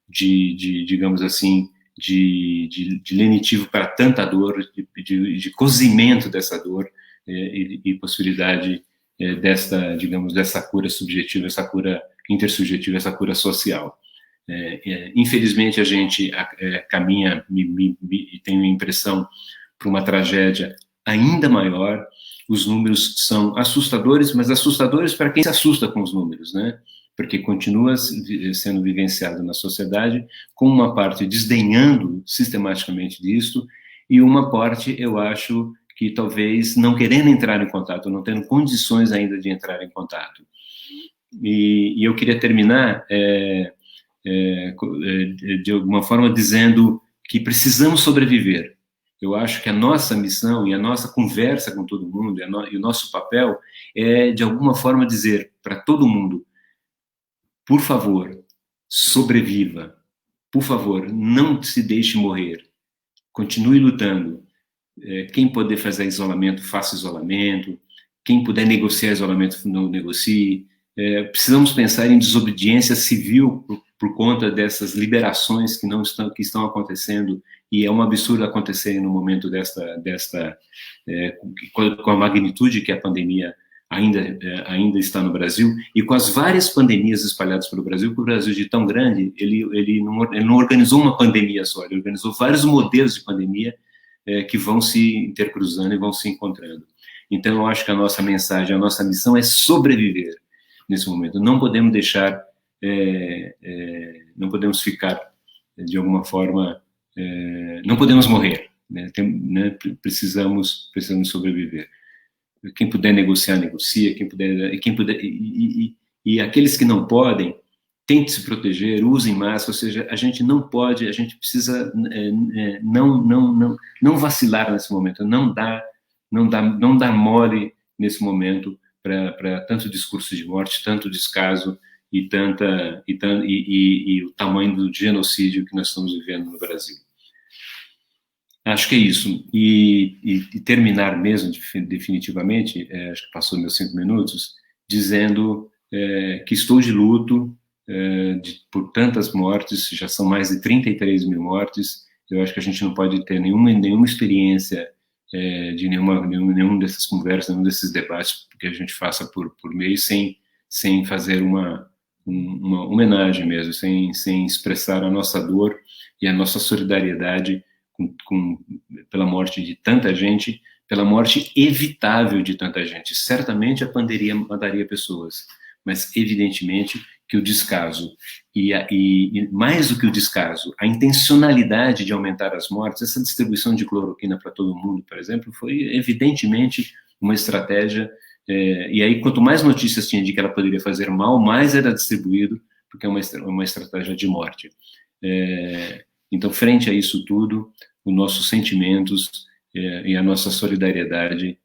digamos assim, de lenitivo para tanta dor, de cozimento dessa dor e possibilidade dessa cura subjetiva, essa cura intersubjetiva, essa cura social. Infelizmente, a gente caminha, e tenho a impressão, para uma tragédia ainda maior. Os números são assustadores, mas assustadores para quem se assusta com os números, né? Porque continua sendo vivenciado na sociedade, com uma parte desdenhando sistematicamente disso, e uma parte, eu acho, que talvez não querendo entrar em contato, não tendo condições ainda de entrar em contato. E eu queria terminar de alguma forma dizendo que precisamos sobreviver. Eu acho que a nossa missão e a nossa conversa com todo mundo e o nosso papel é, de alguma forma, dizer para todo mundo: por favor, sobreviva. Por favor, não se deixe morrer. Continue lutando. Quem puder fazer isolamento, faça isolamento. Quem puder negociar isolamento, não negocie. Precisamos pensar em desobediência civil por conta dessas liberações que estão acontecendo, e é um absurdo acontecerem no momento com a magnitude que a pandemia ainda está no Brasil, e com as várias pandemias espalhadas pelo Brasil, porque o Brasil, de tão grande, ele não organizou uma pandemia só, ele organizou vários modelos de pandemia que vão se intercruzando e vão se encontrando. Então, eu acho que a nossa mensagem, a nossa missão é sobreviver nesse momento. Não podemos deixar, não podemos ficar, de alguma forma, não podemos morrer, né? Precisamos sobreviver. Quem puder negociar, negocia. E aqueles que não podem, tentem se proteger, usem máscara. Ou seja, a gente não pode, a gente precisa não vacilar nesse momento, não dar mole nesse momento para tanto discurso de morte, tanto descaso e o tamanho do genocídio que nós estamos vivendo no Brasil. Acho que é isso. E terminar mesmo, definitivamente, acho que passou meus 5 minutos, dizendo que estou de luto por tantas mortes, já são mais de 33 mil mortes. Eu acho que a gente não pode ter nenhuma experiência de nenhuma dessas conversas, nenhum desses debates que a gente faça por meio, sem fazer uma homenagem mesmo, sem expressar a nossa dor e a nossa solidariedade pela morte de tanta gente, pela morte evitável de tanta gente. Certamente a pandemia mataria pessoas, mas evidentemente que o descaso e mais do que o descaso, a intencionalidade de aumentar as mortes, essa distribuição de cloroquina para todo mundo, por exemplo, foi evidentemente uma estratégia. E aí, quanto mais notícias tinha de que ela poderia fazer mal, mais era distribuído, porque é uma estratégia de morte. Então, frente a isso tudo, os nossos sentimentos e a nossa solidariedade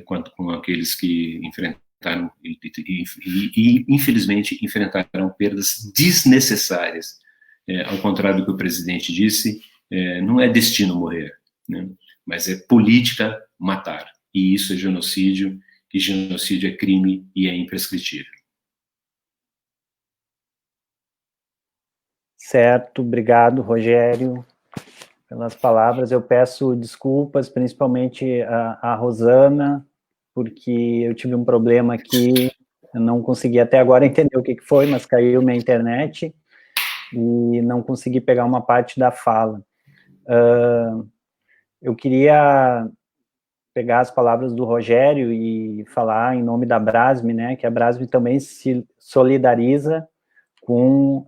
com aqueles que enfrentaram e infelizmente, enfrentaram perdas desnecessárias. Ao contrário do que o presidente disse, não é destino morrer, né? Mas é política matar. E isso é genocídio, e genocídio é crime e é imprescritível. Certo, obrigado, Rogério, pelas palavras. Eu peço desculpas, principalmente a Rosana, porque eu tive um problema aqui, eu não consegui até agora entender o que foi, mas caiu minha internet e não consegui pegar uma parte da fala. Eu queria pegar as palavras do Rogério e falar em nome da Brasme, né, que a Brasme também se solidariza com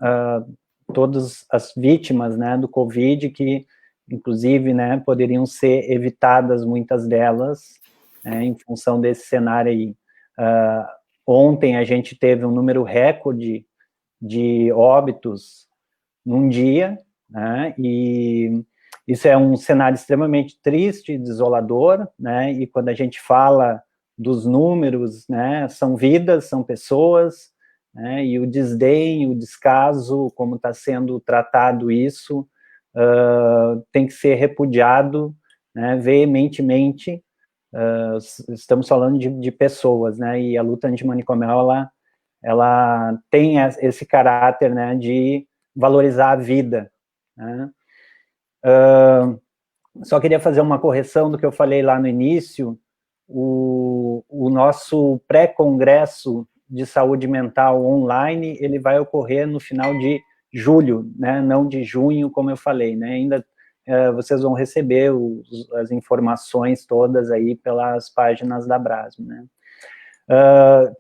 todas as vítimas, né, do Covid, que, inclusive, né, poderiam ser evitadas, muitas delas, em função desse cenário aí. Ontem a gente teve um número recorde de óbitos num dia, né, e Isso é um cenário extremamente triste, desolador, né, e quando a gente fala dos números, né, são vidas, são pessoas, né, e o desdém, o descaso, como está sendo tratado isso, tem que ser repudiado, né, veementemente. Estamos falando de pessoas, né, e a luta antimanicomial, ela tem esse caráter, né, de valorizar a vida, né. Só queria fazer uma correção do que eu falei lá no início. O nosso pré-congresso de saúde mental online, ele vai ocorrer no final de julho, né, não de junho, como eu falei, né, ainda vocês vão receber as informações todas aí pelas páginas da Brasme, né.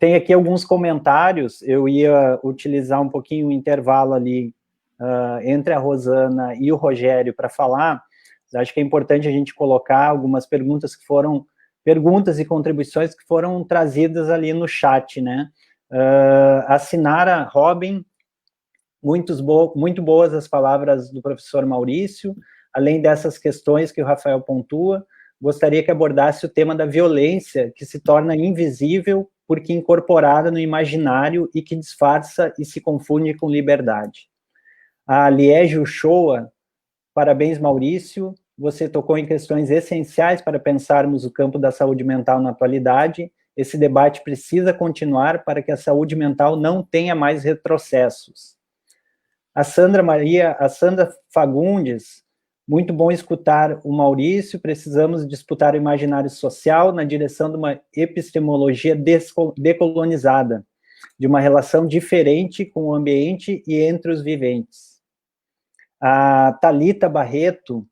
Tem aqui alguns comentários, eu ia utilizar um pouquinho o intervalo ali entre a Rosana e o Rogério para falar. Acho que é importante a gente colocar algumas perguntas que foram, perguntas e contribuições que foram trazidas ali no chat, né. A Sinara Robin, muito boas as palavras do professor Maurício, além dessas questões que o Rafael pontua, gostaria que abordasse o tema da violência, que se torna invisível porque incorporada no imaginário e que disfarça e se confunde com liberdade. A Liege Uchoa, parabéns, Maurício, você tocou em questões essenciais para pensarmos o campo da saúde mental na atualidade. Esse debate precisa continuar para que a saúde mental não tenha mais retrocessos. A Sandra Fagundes, muito bom escutar o Maurício, precisamos disputar o imaginário social na direção de uma epistemologia decolonizada, de uma relação diferente com o ambiente e entre os viventes. A Thalita Barreto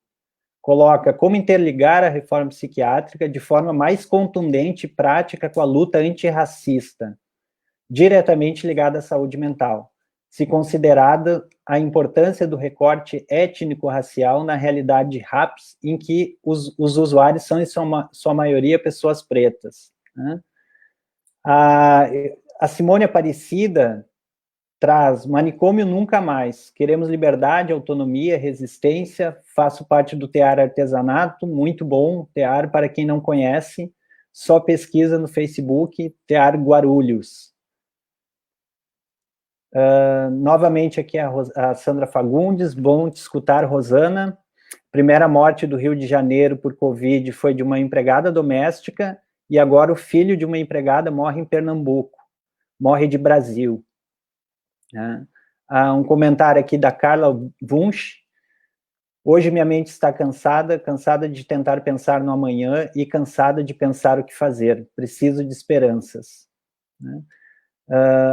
coloca como interligar a reforma psiquiátrica de forma mais contundente e prática com a luta antirracista, diretamente ligada à saúde mental, se considerada a importância do recorte étnico-racial na realidade de RAPs, em que os usuários são, em sua maioria, pessoas pretas, né? A Simone Aparecida traz manicômio nunca mais, queremos liberdade, autonomia, resistência, faço parte do TEAR Artesanato, muito bom, TEAR, para quem não conhece, só pesquisa no Facebook, TEAR Guarulhos. Novamente aqui a Sandra Fagundes, bom te escutar, Rosana. Primeira morte do Rio de Janeiro por Covid foi de uma empregada doméstica, e agora o filho de uma empregada morre em Pernambuco, morre de Brasil. Um comentário aqui da Carla Wunsch. Hoje minha mente está cansada de tentar pensar no amanhã e cansada de pensar o que fazer. Preciso de esperanças.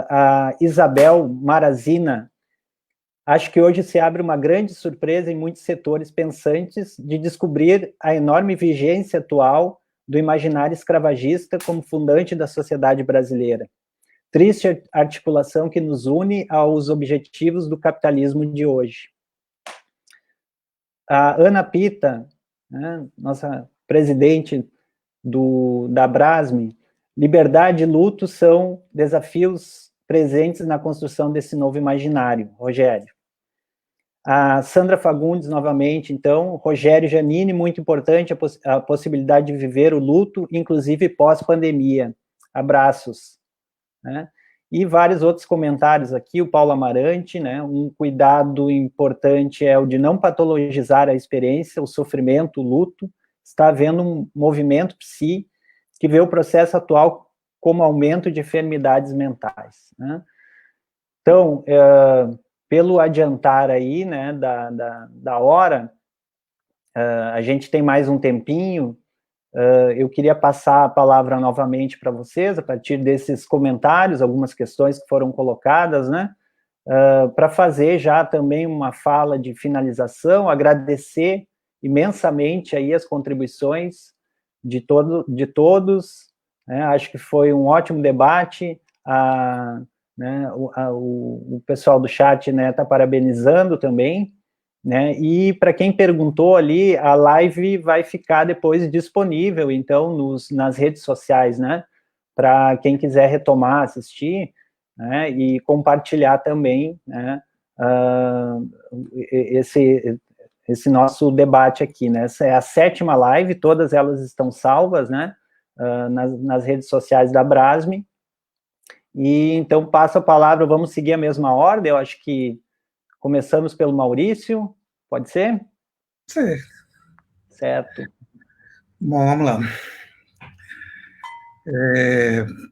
A Isabel Marazina. Acho que hoje se abre uma grande surpresa em muitos setores pensantes de descobrir a enorme vigência atual do imaginário escravagista como fundante da sociedade brasileira. Triste articulação que nos une aos objetivos do capitalismo de hoje. A Ana Pita, né, nossa presidente da Brasme, liberdade e luto são desafios presentes na construção desse novo imaginário. Rogério. A Sandra Fagundes, novamente, então, Rogério Janine, muito importante a possibilidade de viver o luto, inclusive pós-pandemia. Abraços. Né? E vários outros comentários aqui, o Paulo Amarante, né, um cuidado importante é o de não patologizar a experiência, o sofrimento, o luto. Está havendo um movimento psi que vê o processo atual como aumento de enfermidades mentais. Né? Então, pelo adiantar aí, né, da hora, a gente tem mais um tempinho. Eu queria passar a palavra novamente para vocês, a partir desses comentários, algumas questões que foram colocadas, né, para fazer já também uma fala de finalização, agradecer imensamente aí as contribuições de todos, né, acho que foi um ótimo debate, né, o pessoal do chat, né, está parabenizando também, né, e para quem perguntou ali, a live vai ficar depois disponível, então, nas redes sociais, né, para quem quiser retomar, assistir, né, e compartilhar também, né, esse nosso debate aqui, né? Essa é a 7ª live, todas elas estão salvas, né? Nas redes sociais da Abrasme. E então passo a palavra, vamos seguir a mesma ordem, eu acho que começamos pelo Maurício, pode ser? Sim. Certo. Bom, vamos lá.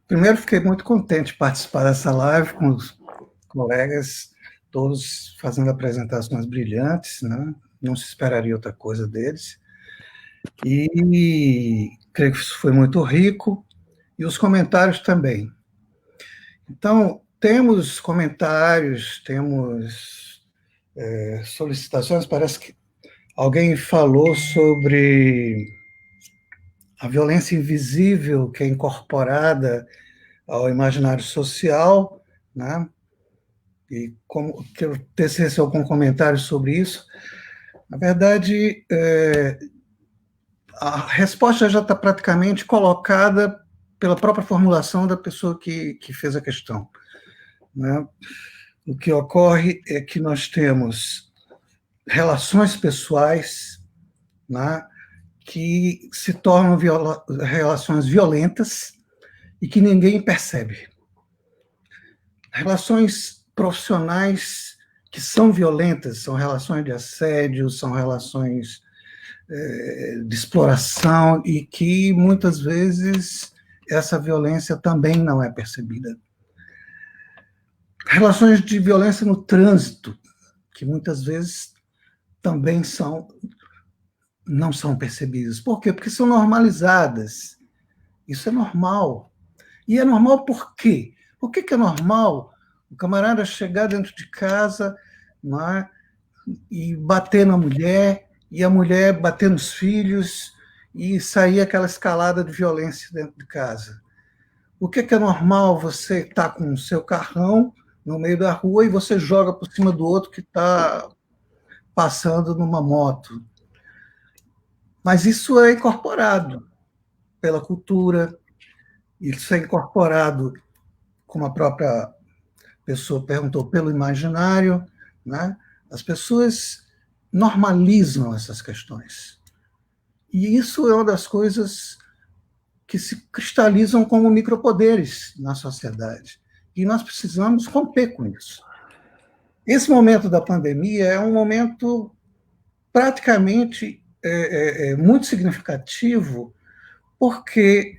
Primeiro, fiquei muito contente de participar dessa live com os colegas, todos fazendo apresentações brilhantes, né? Não se esperaria outra coisa deles. E creio que isso foi muito rico, e os comentários também. Então, temos comentários, temos solicitações, parece que alguém falou sobre a violência invisível que é incorporada ao imaginário social, né? E como que eu tecesse algum comentário sobre isso. Na verdade, a resposta já está praticamente colocada pela própria formulação da pessoa que fez a questão, né? O que ocorre é que nós temos relações pessoais, né, que se tornam relações violentas e que ninguém percebe. Relações profissionais que são violentas, são relações de assédio, são relações de exploração e que, muitas vezes, essa violência também não é percebida. Relações de violência no trânsito, que muitas vezes também não são percebidas. Por quê? Porque são normalizadas. Isso é normal. E é normal por quê? Por que é normal o camarada chegar dentro de casa, não é, e bater na mulher, e a mulher bater nos filhos, e sair aquela escalada de violência dentro de casa? Por que é normal você estar com o seu carrão no meio da rua e você joga por cima do outro que está passando numa moto? Mas isso é incorporado pela cultura, isso é incorporado, como a própria pessoa perguntou, pelo imaginário, né? As pessoas normalizam essas questões. E isso é uma das coisas que se cristalizam como micropoderes na sociedade. E nós precisamos romper com isso. Esse momento da pandemia é um momento praticamente muito significativo, porque,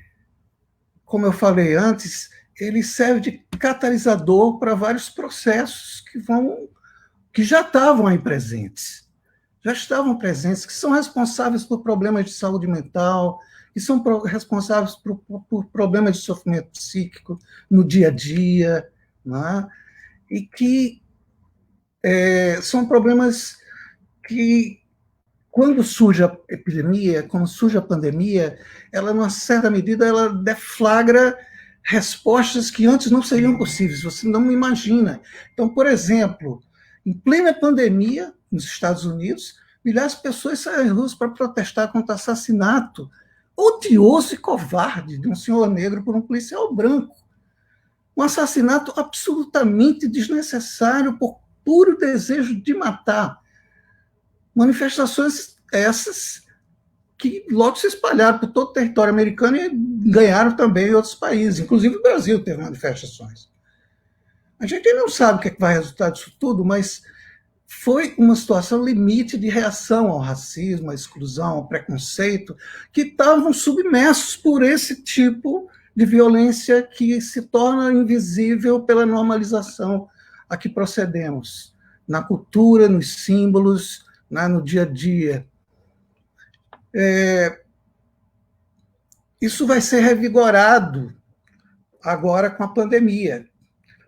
como eu falei antes, ele serve de catalisador para vários processos que já estavam aí presentes. Já estavam presentes, que são responsáveis por problemas de saúde mental, que são responsáveis por problemas de sofrimento psíquico no dia a dia, né? E que são problemas que, quando surge a epidemia, quando surge a pandemia, ela, numa certa medida, ela deflagra respostas que antes não seriam possíveis, você não imagina. Então, por exemplo, em plena pandemia, nos Estados Unidos, milhares de pessoas saíram às ruas para protestar contra o assassinato odioso e covarde de um senhor negro por um policial branco. Um assassinato absolutamente desnecessário por puro desejo de matar. Manifestações essas que logo se espalharam por todo o território americano e ganharam também em outros países, inclusive o Brasil teve manifestações. A gente não sabe o que vai resultar disso tudo, mas foi uma situação limite de reação ao racismo, à exclusão, ao preconceito, que estavam submersos por esse tipo de violência que se torna invisível pela normalização a que procedemos, na cultura, nos símbolos, no dia a dia. Isso vai ser revigorado agora com a pandemia.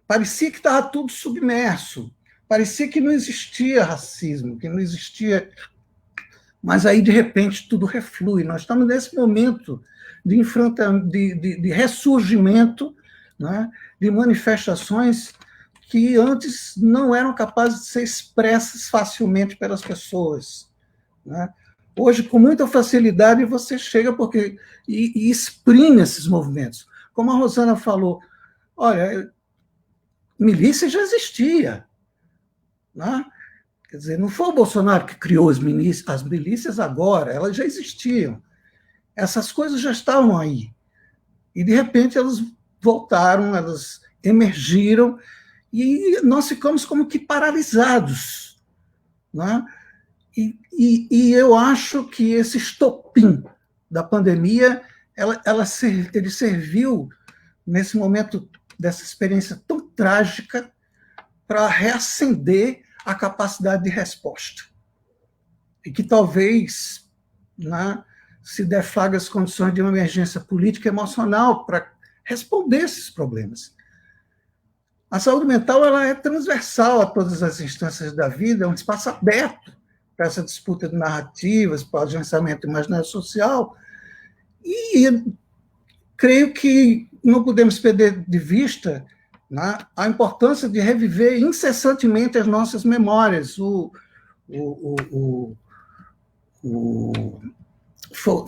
Parecia que estava tudo submerso, parecia que não existia racismo, que não existia... Mas aí, de repente, tudo reflui. Nós estamos nesse momento de ressurgimento, né, de manifestações que antes não eram capazes de ser expressas facilmente pelas pessoas, né? Hoje, com muita facilidade, você chega e exprime esses movimentos. Como a Rosana falou, olha, milícia já existia, né? Quer dizer, não foi o Bolsonaro que criou as milícias agora, elas já existiam. Essas coisas já estavam aí. E, de repente, elas voltaram, elas emergiram, e nós ficamos como que paralisados. Né? E eu acho que esse estopim da pandemia, ele serviu, nesse momento dessa experiência tão trágica, para reacender a capacidade de resposta. E que talvez, né, se deflague as condições de uma emergência política e emocional para responder esses problemas. A saúde mental ela é transversal a todas as instâncias da vida, é um espaço aberto para essa disputa de narrativas, para o agenciamento imaginário social, e creio que não podemos perder de vista, né, a importância de reviver incessantemente as nossas memórias.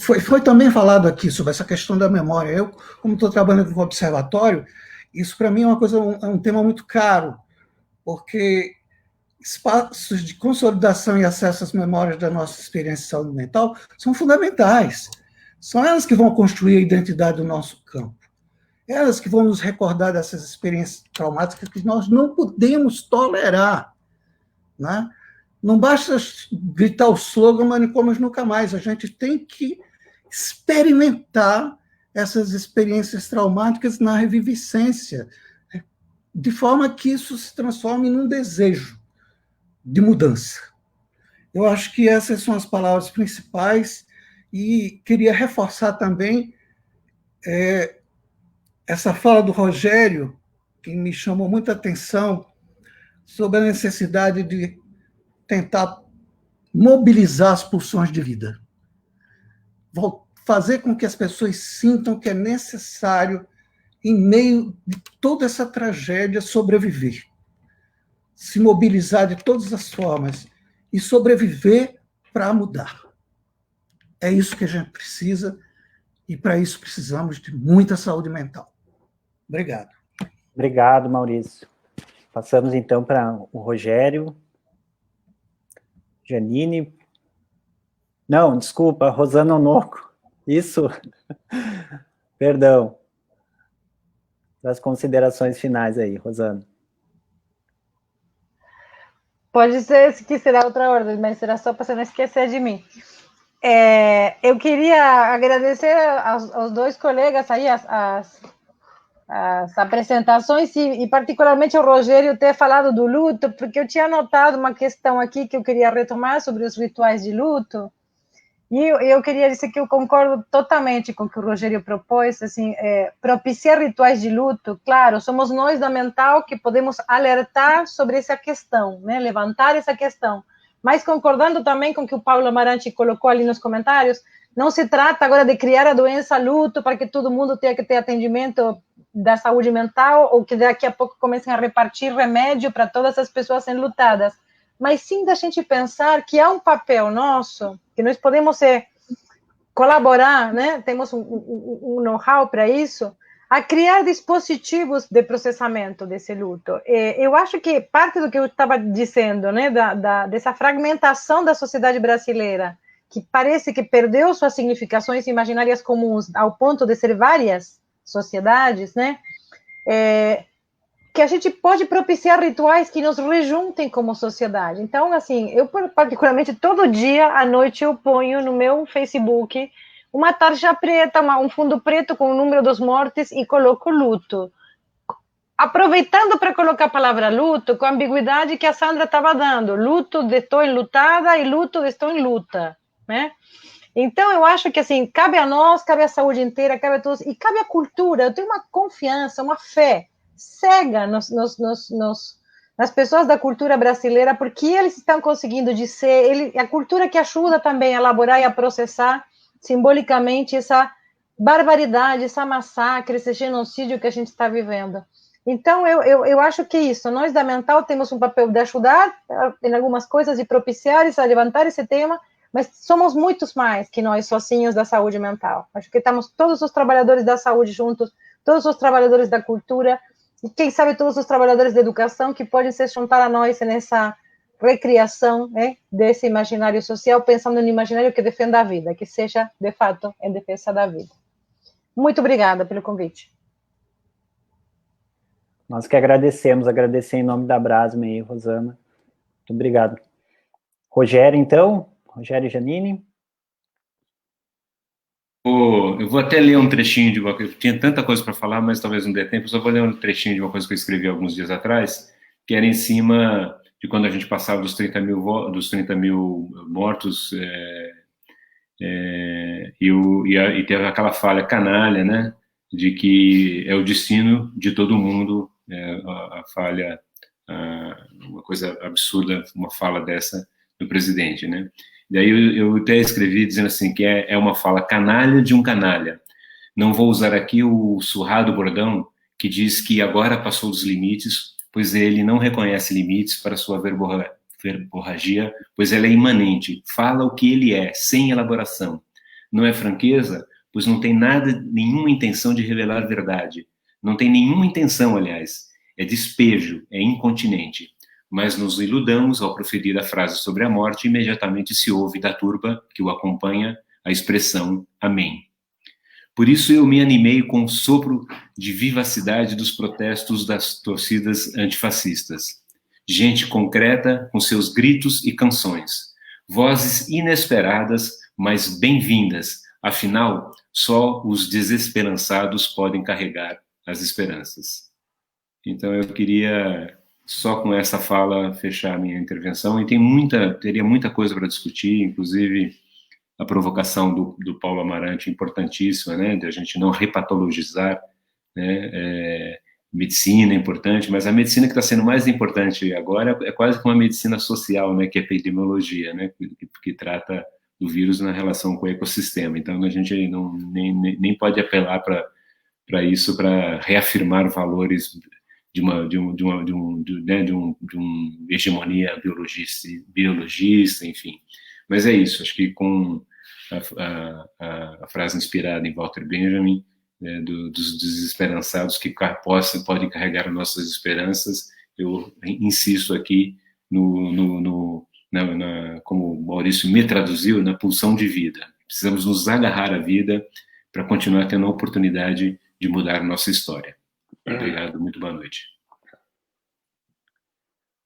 Foi também falado aqui sobre essa questão da memória. Eu, como estou trabalhando com o observatório, isso para mim é um tema muito caro, porque espaços de consolidação e acesso às memórias da nossa experiência de saúde mental são fundamentais. São elas que vão construir a identidade do nosso campo. Elas que vão nos recordar dessas experiências traumáticas que nós não podemos tolerar. Né? Não basta gritar o slogan Manicomios Nunca Mais, a gente tem que experimentar essas experiências traumáticas na reviviscência, de forma que isso se transforme num desejo de mudança. Eu acho que essas são as palavras principais e queria reforçar também essa fala do Rogério, que me chamou muita atenção, sobre a necessidade de tentar mobilizar as pulsões de vida. Fazer com que as pessoas sintam que é necessário, em meio de toda essa tragédia, sobreviver. Se mobilizar de todas as formas e sobreviver para mudar. É isso que a gente precisa, e para isso precisamos de muita saúde mental. Obrigado. Obrigado, Maurício. Passamos, então, para o Rogério. Janine. Não, desculpa, Rosana Onoco. Isso. Perdão. Das considerações finais aí, Rosana. Pode ser que será outra ordem, mas será só para você não esquecer de mim. Eu queria agradecer aos dois colegas aí, as apresentações, e particularmente ao Rogério ter falado do luto, porque eu tinha notado uma questão aqui que eu queria retomar sobre os rituais de luto, e eu queria dizer que eu concordo totalmente com o que o Rogério propôs, assim, propiciar rituais de luto. Claro, somos nós da Mental que podemos alertar sobre essa questão, né, levantar essa questão, mas concordando também com o que o Paulo Amarante colocou ali nos comentários, não se trata agora de criar a doença luto para que todo mundo tenha que ter atendimento da saúde mental, ou que daqui a pouco comecem a repartir remédio para todas as pessoas enlutadas, mas sim da gente pensar que há um papel nosso, que nós podemos colaborar, né? Temos um know-how para isso, a criar dispositivos de processamento desse luto. Eu acho que parte do que eu estava dizendo, né, dessa fragmentação da sociedade brasileira, que parece que perdeu suas significações imaginárias comuns ao ponto de ser várias sociedades, né? Que a gente pode propiciar rituais que nos rejuntem como sociedade. Então, assim, eu particularmente todo dia à noite eu ponho no meu Facebook uma tarja preta, um fundo preto com o número dos mortes e coloco luto. Aproveitando para colocar a palavra luto com a ambiguidade que a Sandra estava dando, luto de estou enlutada e luto de estou em luta, né? Então, eu acho que, assim, cabe a nós, cabe a saúde inteira, cabe a todos, e cabe a cultura. Eu tenho uma confiança, uma fé cega nas pessoas da cultura brasileira, porque eles estão conseguindo dizer, a cultura que ajuda também a elaborar e a processar simbolicamente essa barbaridade, essa massacre, esse genocídio que a gente está vivendo. Então, eu acho que isso, nós da Mental temos um papel de ajudar em algumas coisas, de propiciar e levantar esse tema, mas somos muitos mais que nós sozinhos da saúde mental. Acho que estamos todos os trabalhadores da saúde juntos, todos os trabalhadores da cultura, e quem sabe todos os trabalhadores da educação que podem se juntar a nós nessa recriação desse imaginário social, pensando no imaginário que defenda a vida, que seja, de fato, em defesa da vida. Muito obrigada pelo convite. Nós que agradecemos, agradecer em nome da Abrasme aí, Rosana. Muito obrigado. Rogério, então, Rogério Giannini. Eu vou até ler um trechinho de uma coisa, tinha tanta coisa para falar, mas talvez não dê tempo, só vou ler um trechinho de uma coisa que eu escrevi alguns dias atrás, que era em cima de quando a gente passava dos 30 mil mortos, e teve aquela falha canalha, né, de que é o destino de todo mundo, a falha, uma coisa absurda, uma fala dessa do presidente, né. Daí eu até escrevi dizendo assim, que é uma fala canalha de um canalha. Não vou usar aqui o surrado bordão que diz que agora passou dos limites, pois ele não reconhece limites para sua verborragia, pois ela é imanente, fala o que ele é, sem elaboração. Não é franqueza, pois não tem nenhuma intenção de revelar verdade. Não tem nenhuma intenção, aliás. É despejo, é incontinente. Mas nos iludamos ao proferir a frase sobre a morte, imediatamente se ouve da turba que o acompanha a expressão amém. Por isso eu me animei com o sopro de vivacidade dos protestos das torcidas antifascistas. Gente concreta com seus gritos e canções. Vozes inesperadas, mas bem-vindas. Afinal, só os desesperançados podem carregar as esperanças. Então eu queria, só com essa fala, fechar a minha intervenção. E teria muita coisa para discutir, inclusive a provocação do Paulo Amarante, importantíssima, né, de a gente não repatologizar, né, medicina é importante, mas a medicina que está sendo mais importante agora é quase como a medicina social, né, que é a epidemiologia, né, que trata do vírus na relação com o ecossistema. Então a gente nem pode apelar para isso, para reafirmar valores de uma hegemonia biologista, enfim. Mas é isso, acho que com a frase inspirada em Walter Benjamin, dos desesperançados que podem carregar nossas esperanças, eu insisto aqui como o Maurício me traduziu, na pulsão de vida. Precisamos nos agarrar à vida para continuar tendo a oportunidade de mudar nossa história. Obrigado, muito boa noite.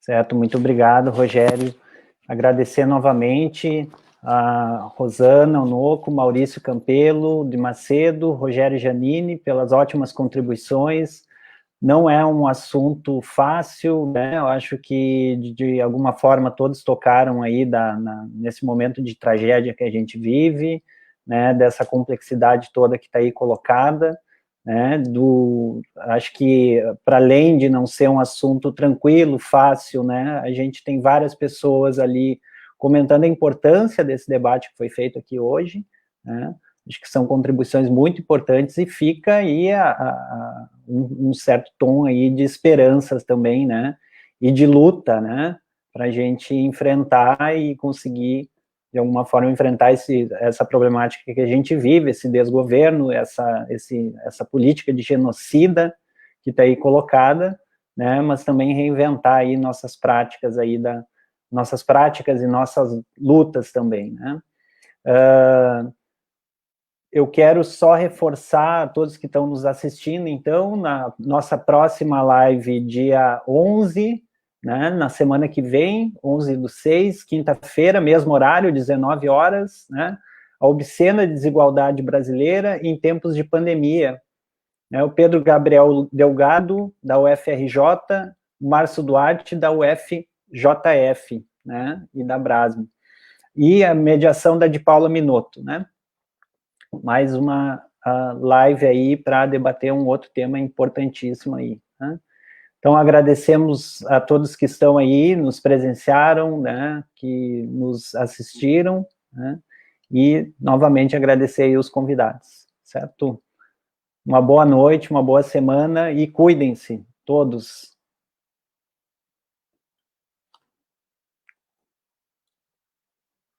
Certo, muito obrigado, Rogério. Agradecer novamente a Rosana Onoco, Maurício Campelo de Macedo, Rogério Giannini, pelas ótimas contribuições. Não é um assunto fácil, né? Eu acho que, de alguma forma, todos tocaram aí nesse momento de tragédia que a gente vive, né? Dessa complexidade toda que está aí colocada, né? Acho que, para além de não ser um assunto tranquilo, fácil, né? A gente tem várias pessoas ali comentando a importância desse debate que foi feito aqui hoje, né? Acho que são contribuições muito importantes e fica aí um certo tom aí de esperanças também, né, e de luta, né, para a gente enfrentar e conseguir, de alguma forma, enfrentar essa problemática que a gente vive, esse desgoverno, essa política de genocida que está aí colocada, né, mas também reinventar aí nossas práticas e nossas lutas também, né. Eu quero só reforçar a todos que estão nos assistindo, então, na nossa próxima live, dia 11, né, na semana que vem, 11/6, quinta-feira, mesmo horário, 19 horas, né, a obscena desigualdade brasileira em tempos de pandemia. O Pedro Gabriel Delgado, da UFRJ, o Márcio Duarte, da UFJF, né, e da Abrasme. E a mediação da de Paula Minotto, né. Mais uma live aí para debater um outro tema importantíssimo aí, né? Então, agradecemos a todos que estão aí, nos presenciaram, né, que nos assistiram, né, e, novamente, agradecer aí os convidados, certo? Uma boa noite, uma boa semana e cuidem-se, todos.